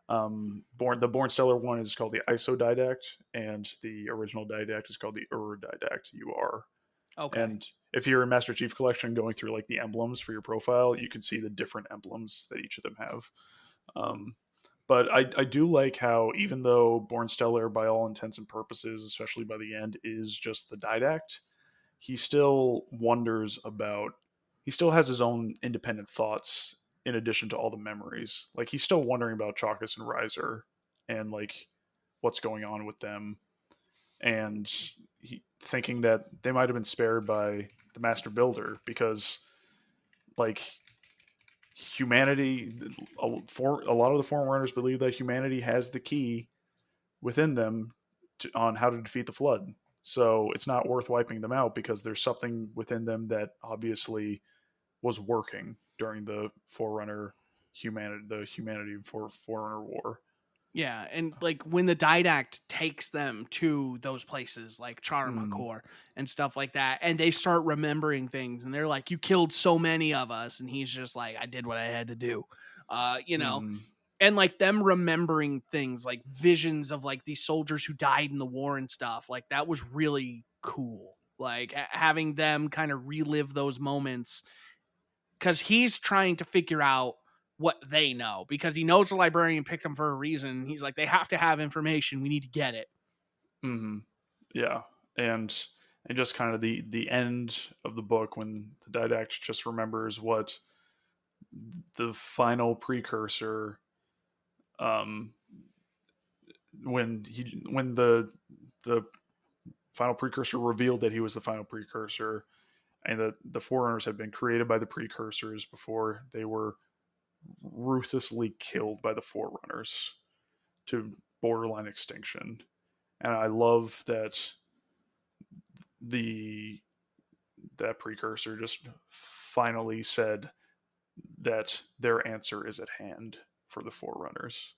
S1: Okay.
S2: the Born Stellar one is called the ISO Didact, and the original Didact is called the Didact.
S1: Okay.
S2: And if you're in Master Chief Collection going through like the emblems for your profile, you can see the different emblems that each of them have. But I do like how, even though Born Stellar, by all intents and purposes, especially by the end, is just the Didact, he still wonders about. He still has his own independent thoughts in addition to all the memories. Like he's still wondering about Chalkus and Riser and like what's going on with them, and thinking that they might have been spared by the Master Builder because like humanity, for a lot of the Forerunners believe that humanity has the key within them on how to defeat the Flood. So it's not worth wiping them out because there's something within them that obviously was working during the humanity for Forerunner War.
S1: Yeah, and like when the Didact takes them to those places like Charmakor and stuff like that, and they start remembering things, and they're like, "You killed so many of us," and he's just like, "I did what I had to do," you know. And like them remembering things like visions of like these soldiers who died in the war and stuff, like that was really cool. Like having them kind of relive those moments, because he's trying to figure out what they know, because he knows the librarian picked him for a reason. He's like, they have to have information. We need to get it.
S2: Mm-hmm. Yeah, and just kind of the end of the book when the Didact just remembers what the final precursor, um, when the final precursor revealed that he was the final precursor, and that the Forerunners had been created by the precursors before they were ruthlessly killed by the Forerunners to borderline extinction. And I love that the that precursor just finally said that their answer is at hand for the Forerunners.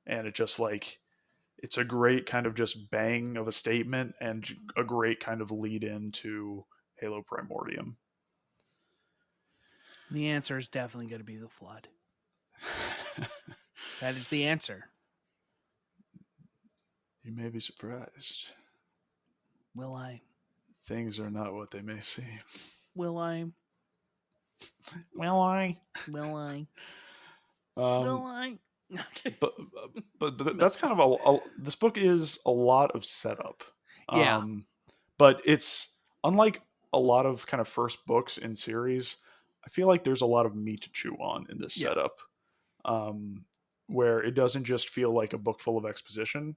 S2: And it just like, it's a great kind of just bang of a statement and a great kind of lead into Halo Primordium.
S1: The answer is definitely going to be the Flood. That is the answer.
S2: You may be surprised.
S1: Will I?
S2: Things are not what they may seem.
S1: Will I?
S2: Will I?
S1: Will I?
S2: Will
S1: I?
S2: but that's kind of this book is a lot of setup.
S1: Yeah.
S2: But it's unlike a lot of kind of first books in series. I feel like there's a lot of meat to chew on in this setup, where it doesn't just feel like a book full of exposition.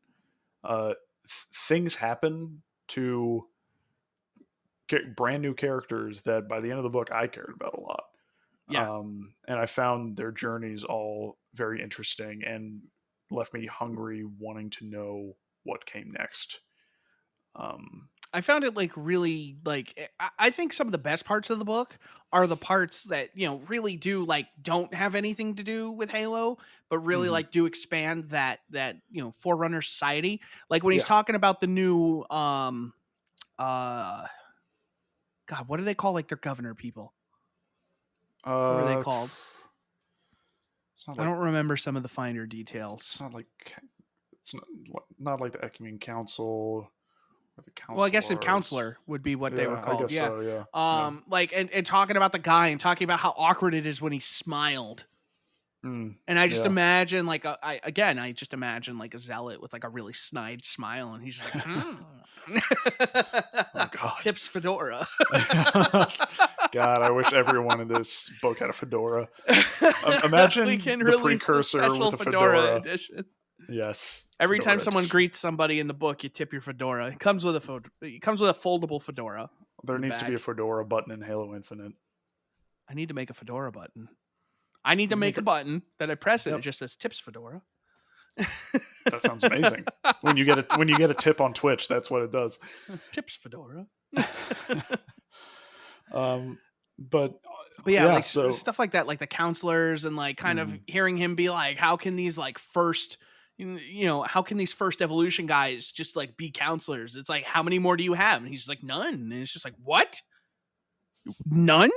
S2: Things happen to get brand new characters that by the end of the book I cared about a lot.
S1: Yeah.
S2: And I found their journeys all very interesting and left me hungry, wanting to know what came next.
S1: I found it like really like, I think some of the best parts of the book are the parts that, you know, really do like don't have anything to do with Halo, but really like do expand that, you know, Forerunner society. Like when he's talking about the new God, what do they call like their governor people? What are they called? I don't remember some of the finer details.
S2: It's not like the Ecumene Council.
S1: Well, I guess a counselor would be what they were called.
S2: I guess so, yeah.
S1: Like, and talking about the guy and talking about how awkward it is when he smiled. And I just imagine like I just imagine like a zealot with like a really snide smile, and he's just like,
S2: oh God,
S1: tips fedora.
S2: God, I wish everyone in this book had a fedora. Imagine the precursor with a fedora
S1: edition.
S2: Yes.
S1: Every time someone greets somebody in the book, you tip your fedora. It comes with a foldable fedora.
S2: There needs to be a fedora button in Halo Infinite.
S1: I need to make a fedora button. I need to make a button that I press it. It just says tips fedora.
S2: That sounds amazing. When you get a tip on Twitch, that's what it does.
S1: Tips fedora.
S2: But
S1: yeah, like so stuff like that, like the counselors and like kind of hearing him be like, how can these like first, you know, how can these first evolution guys just like be counselors? It's like, how many more do you have? And he's like, none. And it's just like, what? None?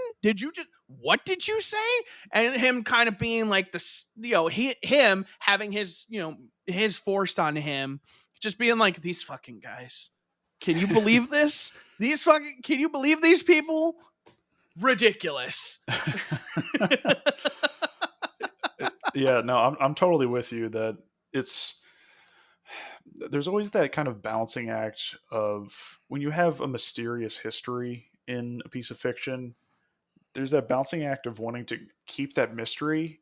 S1: What did you say? And him kind of being like this, you know, him having his, you know, his forced on him, just being like, these fucking guys. Can you believe this? Can you believe these people? Ridiculous.
S2: Yeah, no, I'm totally with you that there's always that kind of balancing act of when you have a mysterious history in a piece of fiction, there's that balancing act of wanting to keep that mystery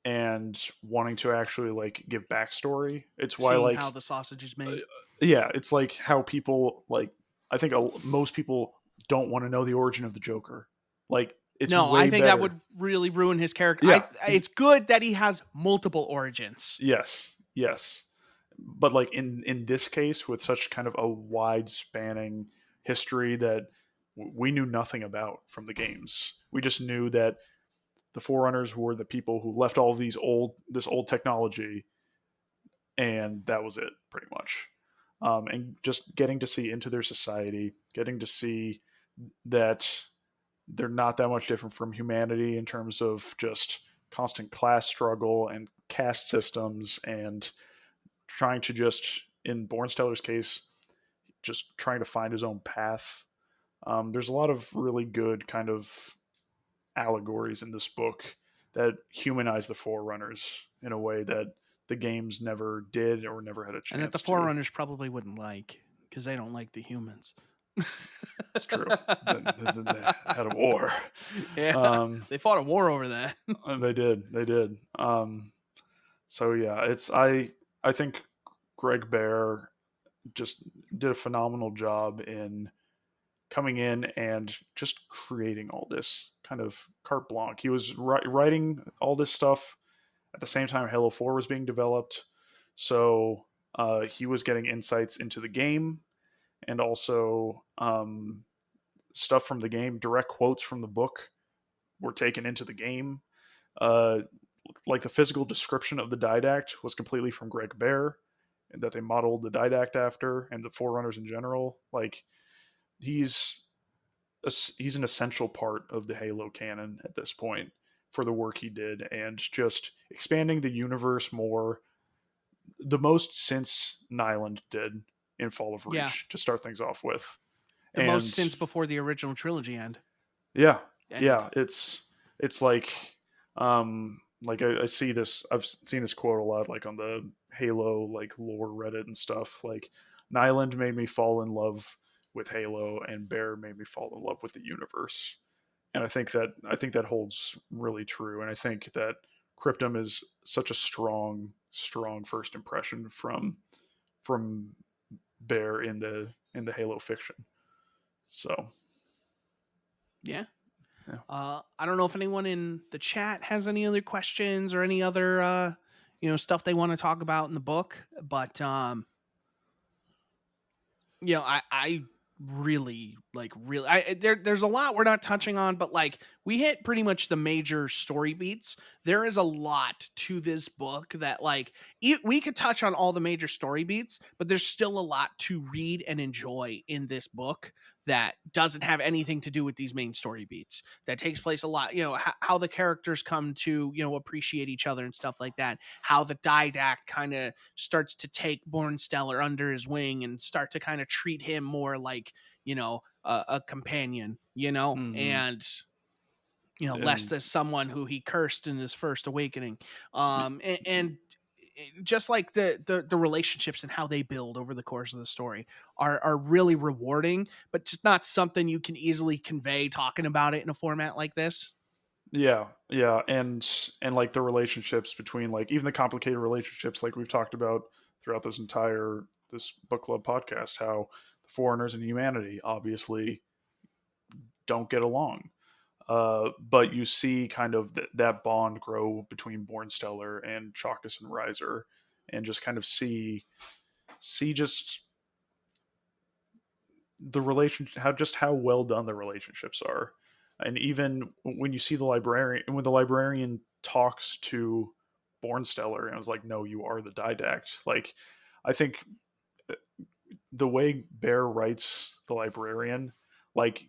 S2: and wanting to actually like give backstory. It's why like
S1: how the sausage is made.
S2: Yeah, it's like how people like, I think most people don't want to know the origin of the Joker. Like, it's
S1: I think that would really ruin his character. Yeah, it's good that he has multiple origins.
S2: Yes. But like in this case, with such kind of a wide spanning history that we knew nothing about from the games, we just knew that the Forerunners were the people who left all of this old technology, and that was it, pretty much. And just getting to see into their society, getting to see that they're not that much different from humanity in terms of just constant class struggle and caste systems, and trying to just, in Bornsteller's case, just trying to find his own path. There's a lot of really good kind of allegories in this book that humanized the Forerunners in a way that the games never did or never had a
S1: And that the
S2: chance to.
S1: Forerunners probably wouldn't like, because they don't like the humans.
S2: It's true. They had a war.
S1: Yeah,
S2: Um,
S1: they fought a war over that.
S2: they did. They did. So yeah, I think Greg Bear just did a phenomenal job in coming in and just creating all this kind of carte blanche. He was writing all this stuff at the same time Halo 4 was being developed. So he was getting insights into the game and also stuff from the game, direct quotes from the book were taken into the game. Uh, like the physical description of the Didact was completely from Greg Bear, and that they modeled the Didact after, and the Forerunners in general. Like he's he's an essential part of the Halo canon at this point for the work he did, and just expanding the universe more, the most since Nyland did in Fall of
S1: Yeah,
S2: Reach to start things off with.
S1: the most
S2: And
S1: since before the original trilogy
S2: yeah,
S1: ended.
S2: yeah, it's like I see this. I've seen this quote a lot, like on the Halo like lore Reddit and stuff. Like Nyland made me fall in love with Halo, and Bear made me fall in love with the universe. And I think that holds really true. And I think that Cryptum is such a strong first impression from Bear in the Halo fiction. So
S1: Yeah.
S2: yeah.
S1: I don't know if anyone in the chat has any other questions or any other stuff they want to talk about in the book, but I really there's a lot we're not touching on, but like we hit pretty much the major story beats. There is a lot to this book that like we could touch on all the major story beats, but there's still a lot to read and enjoy in this book that doesn't have anything to do with these main story beats. That takes place a lot, how the characters come to appreciate each other and stuff like that, how the Didact kind of starts to take Bornstellar under his wing and start to kind of treat him more like a companion,
S2: Mm-hmm.
S1: and less
S2: And
S1: as someone who he cursed in his first awakening. And just like the relationships and how they build over the course of the story are really rewarding, but just not something you can easily convey talking about it in a format like this.
S2: yeah, and like the relationships between, like, even the complicated relationships like we've talked about throughout this book club podcast, how the Foreigners and humanity obviously don't get along. But you see kind of that bond grow between Bornstellar and Chalkus and Riser, and just kind of see just the relationship, how well done the relationships are. And even when you see when the librarian talks to Bornstellar, and I was like, no, you are the Didact. Like, I think the way Bear writes the librarian, like,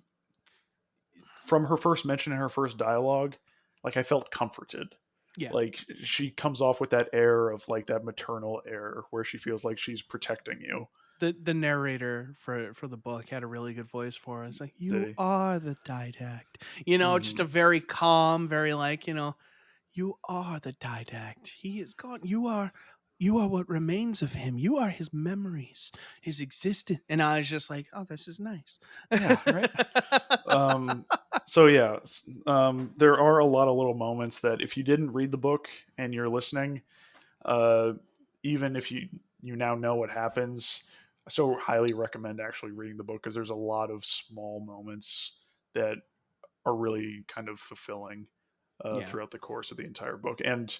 S2: from her first mention in her first dialogue, like, I felt comforted.
S1: Yeah.
S2: Like, she comes off with that air of, like, that maternal air where she feels like she's protecting you.
S1: The narrator for the book had a really good voice for us. Like, you
S2: They,
S1: are the Didact. Just a
S2: mm-hmm.
S1: very calm, very like, you are the Didact. He is gone. You are what remains of him. You are his memories, his existence. And I was just like, oh, this is nice.
S2: Yeah, right. Um, so yeah, there are a lot of little moments that if you didn't read the book and you're listening, uh, even if you now know what happens, I so highly recommend actually reading the book, because there's a lot of small moments that are really kind of fulfilling
S1: Yeah.
S2: throughout the course of the entire book. And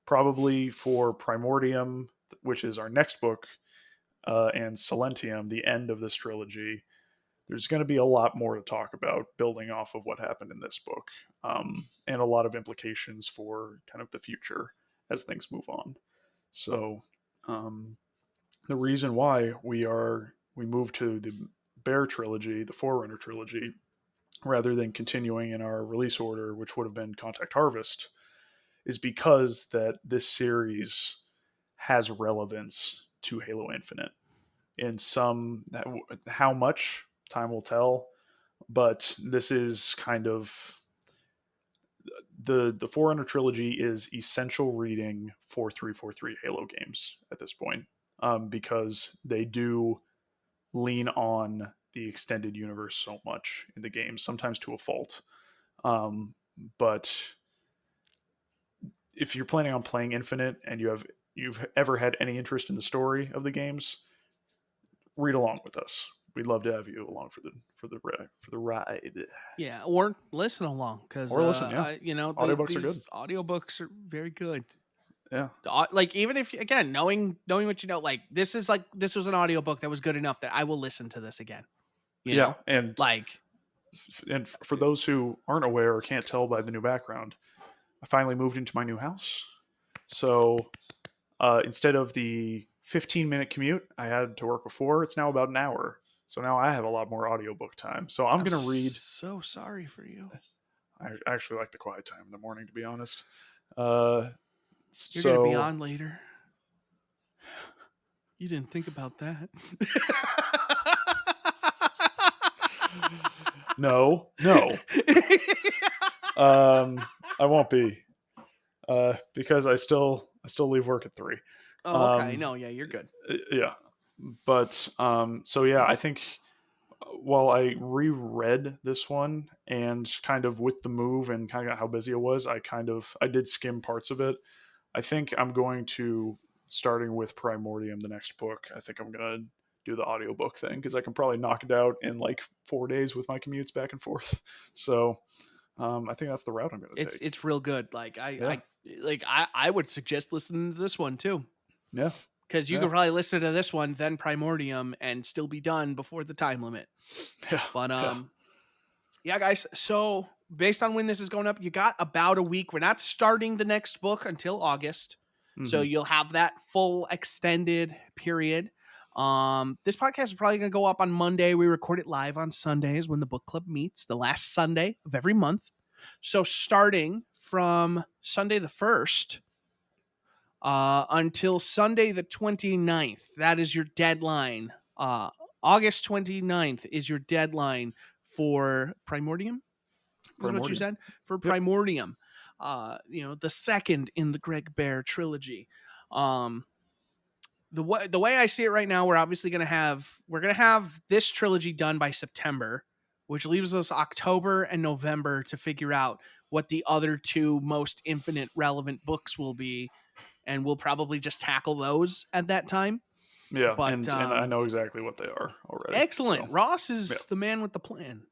S2: probably for Primordium, which is our next book, and Silentium, the end of this trilogy, there's going to be a lot more to talk about building off of what happened in this book, and a lot of implications for kind of the future as things move on. So um, the reason why we moved to the Bear trilogy, the Forerunner trilogy, rather than continuing in our release order, which would have been Contact Harvest, is because that this series has relevance to Halo Infinite. In some, how much time will tell, but this is kind of the Forerunner trilogy is essential reading for 343 Halo games at this point, because they do lean on the extended universe so much in the game, sometimes to a fault. But if you're planning on playing Infinite and you've ever had any interest in the story of the games, read along with us. We'd love to have you along for the ride.
S1: Yeah, or listen along, because
S2: Or listen, yeah. Audiobooks are good.
S1: Audiobooks are very good.
S2: Yeah.
S1: Like, even if, again, knowing what you know, like this was an audiobook that was good enough that I will listen to this again. You know?
S2: And
S1: like,
S2: and for those who aren't aware or can't tell by the new background, I finally moved into my new house. So instead of the 15-minute commute I had to work before, it's now about an hour. So now I have a lot more audiobook time. So I'm going to read.
S1: So sorry for you.
S2: I actually like the quiet time in the morning, to be honest.
S1: You're going to be on later. You didn't think about that.
S2: No. I won't be. Because I still leave work at 3.
S1: Oh, okay. No, yeah, you're good.
S2: Yeah. But so yeah, I think while I reread this one and kind of with the move and kind of how busy it was, I did skim parts of it. I think I'm going to, starting with Primordium, the next book, I think I'm going to do the audiobook thing because I can probably knock it out in like 4 days with my commutes back and forth. So I think that's the route I'm going to take.
S1: It's real good. Like I would suggest listening to this one too.
S2: Yeah.
S1: Because you could probably listen to this one, then Primordium, and still be done before the time limit.
S2: Yeah.
S1: But yeah, guys. So based on when this is going up, you got about a week. We're not starting the next book until August, so you'll have that full extended period. This podcast is probably going to go up on Monday. We record it live on Sundays when the book club meets, the last Sunday of every month. So starting from Sunday the 1st until Sunday the 29th, that is your deadline. August 29th is your deadline for Primordium. Is what you said? For Primordium. The second in the Greg Bear trilogy. The way I see it right now, we're obviously going to have this trilogy done by September, which leaves us October and November to figure out what the other two most Infinite relevant books will be, and we'll probably just tackle those at that time.
S2: Yeah, but, and I know exactly what they are already.
S1: Excellent. So. Ross is the man with the plan.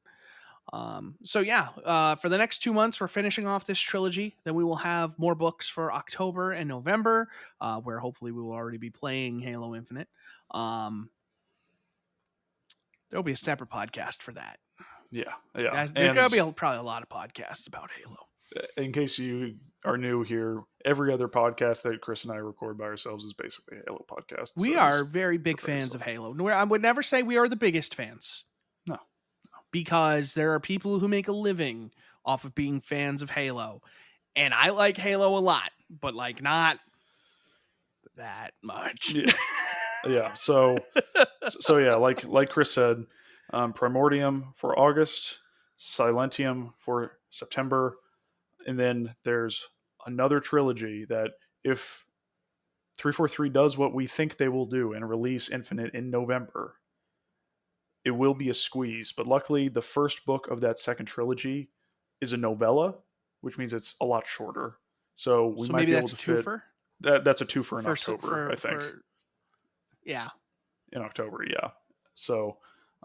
S1: So yeah, for the next 2 months, we're finishing off this trilogy. Then we will have more books for October and November, where hopefully we will already be playing Halo Infinite. There'll be a separate podcast for that.
S2: Yeah.
S1: There's going to be probably a lot of podcasts about Halo.
S2: In case you are new here, every other podcast that Chris and I record by ourselves is basically a Halo podcast.
S1: We are very big fans of Halo. I would never say we are the biggest fans.
S2: No.
S1: Because there are people who make a living off of being fans of Halo. And I like Halo a lot, but like not that much.
S2: Yeah. So yeah, like Chris said, Primordium for August, Silentium for September, and then there's another trilogy that if 343 does what we think they will do and release Infinite in November, it will be a squeeze. But luckily, the first book of that second trilogy is a novella, which means it's a lot shorter. So we might be able to fit. That's a twofer in October, I think.
S1: Yeah.
S2: In October, yeah. So,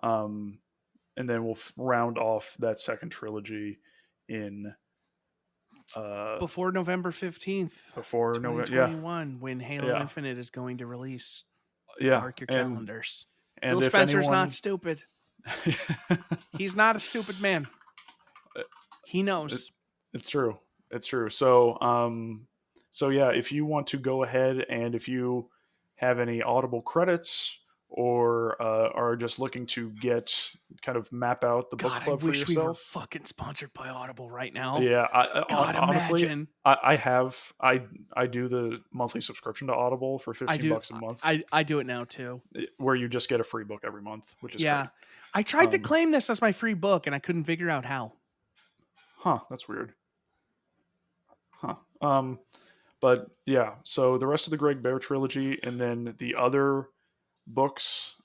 S2: and then we'll round off that second trilogy in
S1: before November 15th.
S2: Before
S1: 2021, when Halo Infinite is going to release.
S2: Yeah.
S1: Mark your calendars.
S2: And
S1: Phil Spencer's not stupid. He's not a stupid man. He knows.
S2: It's true. So yeah, if you want to go ahead and if you have any Audible credits or are just looking to kind of map out the book club for yourself.
S1: We were fucking sponsored by Audible right now.
S2: Yeah, honestly,
S1: imagine.
S2: I do the monthly subscription to Audible for $15 a month.
S1: I do it now too,
S2: where you just get a free book every month, which is great.
S1: I tried to claim this as my free book and I couldn't figure out how.
S2: Huh? That's weird. Huh. But yeah, so the rest of the Greg Bear trilogy, and then the other books,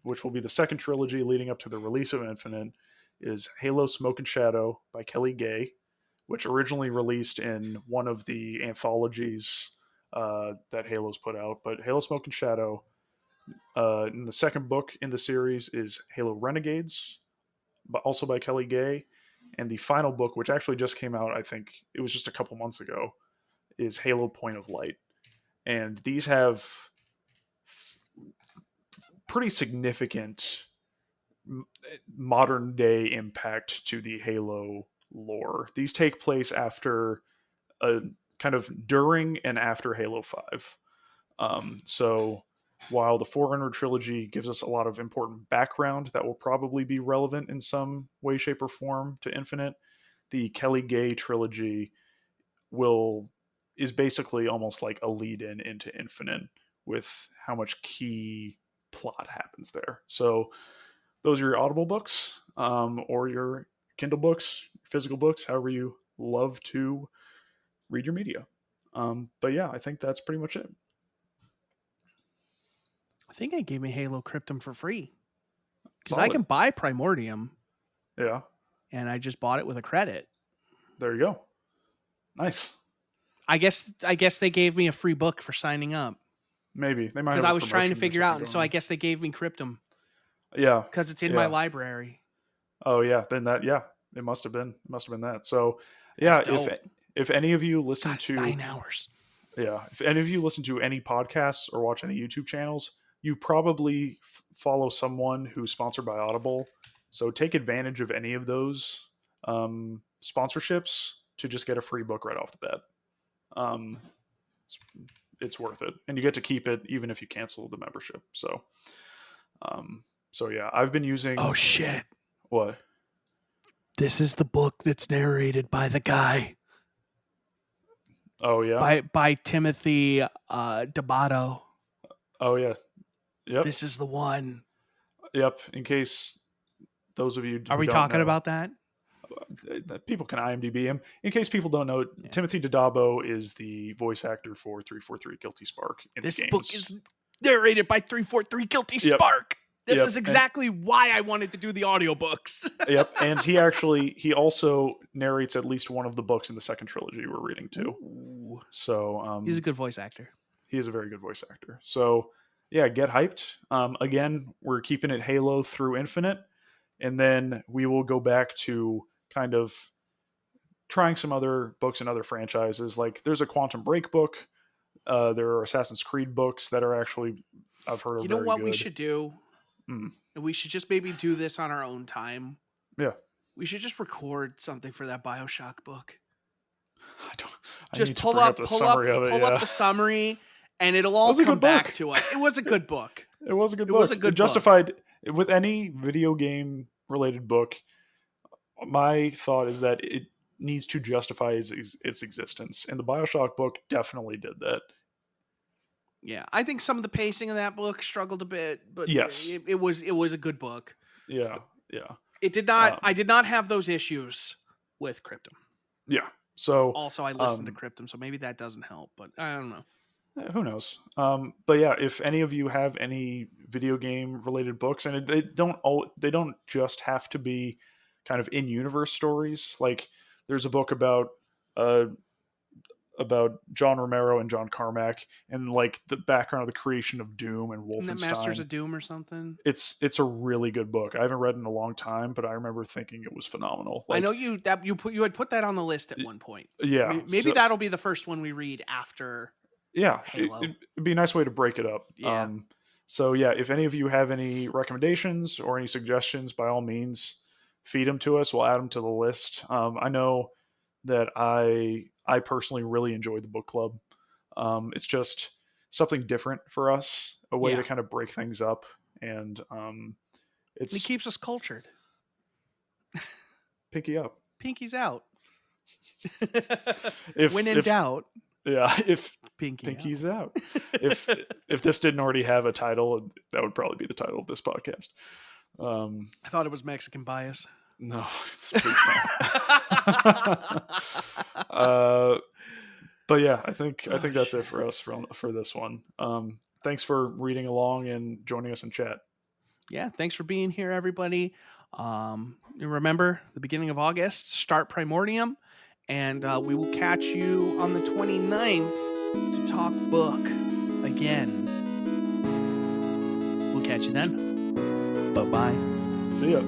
S2: which will be the second trilogy leading up to the release of Infinite, is Halo Smoke and Shadow by Kelly Gay, which originally released in one of the anthologies that Halo's put out. But Halo Smoke and Shadow, and the second book in the series is Halo Renegades, but also by Kelly Gay. And the final book, which actually just came out, I think it was just a couple months ago, is Halo Point of Light. And these have pretty significant modern day impact to the Halo lore. These take place after a kind of during and after Halo 5. So while the Forerunner trilogy gives us a lot of important background that will probably be relevant in some way, shape, or form to Infinite, the Kelly Gay trilogy is basically almost like a lead in into Infinite with how much key plot happens there. So those are your Audible books, or your Kindle books, physical books, however you love to read your media. But yeah, I think that's pretty much it.
S1: I think they gave me Halo Cryptum for free because I can buy Primordium.
S2: Yeah,
S1: and I just bought it with a credit.
S2: There you go. Nice.
S1: I guess they gave me a free book for signing up.
S2: Maybe they might,
S1: because I was trying to figure out, and so I guess they gave me Cryptum.
S2: Yeah,
S1: because it's in my library.
S2: Oh yeah, then it must have been that. So yeah, if any of you listen to
S1: 9 hours.
S2: Yeah, if any of you listen to any podcasts or watch any YouTube channels, you probably follow someone who's sponsored by Audible. So take advantage of any of those sponsorships to just get a free book right off the bat. It's worth it, and you get to keep it even if you cancel the membership. So yeah, I've been using.
S1: Oh shit!
S2: What?
S1: This is the book that's narrated by the guy.
S2: Oh yeah,
S1: by Timothy D'Abato.
S2: Oh yeah, yep.
S1: This is the one.
S2: Yep. In case those of you
S1: are we talking about that?
S2: People can IMDb him. In case people don't know, Timothy D'Abato is the voice actor for 343 Guilty Spark in the games.
S1: This book is narrated by 343 Guilty Spark. This is exactly why I wanted to do the audiobooks.
S2: Yep, and he also narrates at least one of the books in the second trilogy we're reading too.
S1: Ooh.
S2: So
S1: he's a good voice actor.
S2: He is a very good voice actor. So yeah, get hyped. Again, we're keeping it Halo through Infinite, and then we will go back to kind of trying some other books and other franchises. Like there's a Quantum Break book. There are Assassin's Creed books that are actually I've heard of.
S1: You know what we should do? We should just maybe do this on our own time.
S2: Yeah.
S1: We should just record something for that BioShock book.
S2: Pull up the
S1: summary, and it'll all come back to us. It was a good book.
S2: It was a good book. It justified with any video game related book. My thought is that it needs to justify its existence, and the BioShock book definitely did that.
S1: Yeah, I think some of the pacing of that book struggled a bit, but
S2: yes,
S1: it was a good book.
S2: Yeah.
S1: It did not. I did not have those issues with Cryptum.
S2: Yeah. So
S1: also, I listened to Cryptum, so maybe that doesn't help. But I don't know.
S2: Who knows? But yeah, if any of you have any video game related books, and they don't just have to be kind of in universe stories. Like there's a book about John Romero and John Carmack and like the background of the creation of Doom and Wolfenstein.
S1: Isn't that Masters of Doom or something?
S2: It's a really good book. I haven't read it in a long time, but I remember thinking it was phenomenal.
S1: Like, I know you had put that on the list at one point.
S2: Yeah,
S1: maybe that'll be the first one we read after.
S2: Yeah,
S1: Halo.
S2: It'd be a nice way to break it up.
S1: Yeah.
S2: So yeah, if any of you have any recommendations or any suggestions, by all means, feed them to us. We'll add them to the list. I know that I personally really enjoy the book club. It's just something different for us, a way to kind of break things up, and it
S1: keeps us cultured.
S2: Pinky up.
S1: Pinky's out.
S2: When in
S1: doubt.
S2: Yeah, if
S1: Pinky's
S2: out. if this didn't already have a title, that would probably be the title of this podcast.
S1: I thought it was Mexican bias.
S2: No, please no. But yeah, I think that's
S1: shit.
S2: it for us for this one. Thanks for reading along and joining us in chat.
S1: Yeah, thanks for being here, everybody. Remember, the beginning of August, start Primordium, and we will catch you on the 29th to talk book again. We'll catch you then. Bye-bye.
S2: See ya.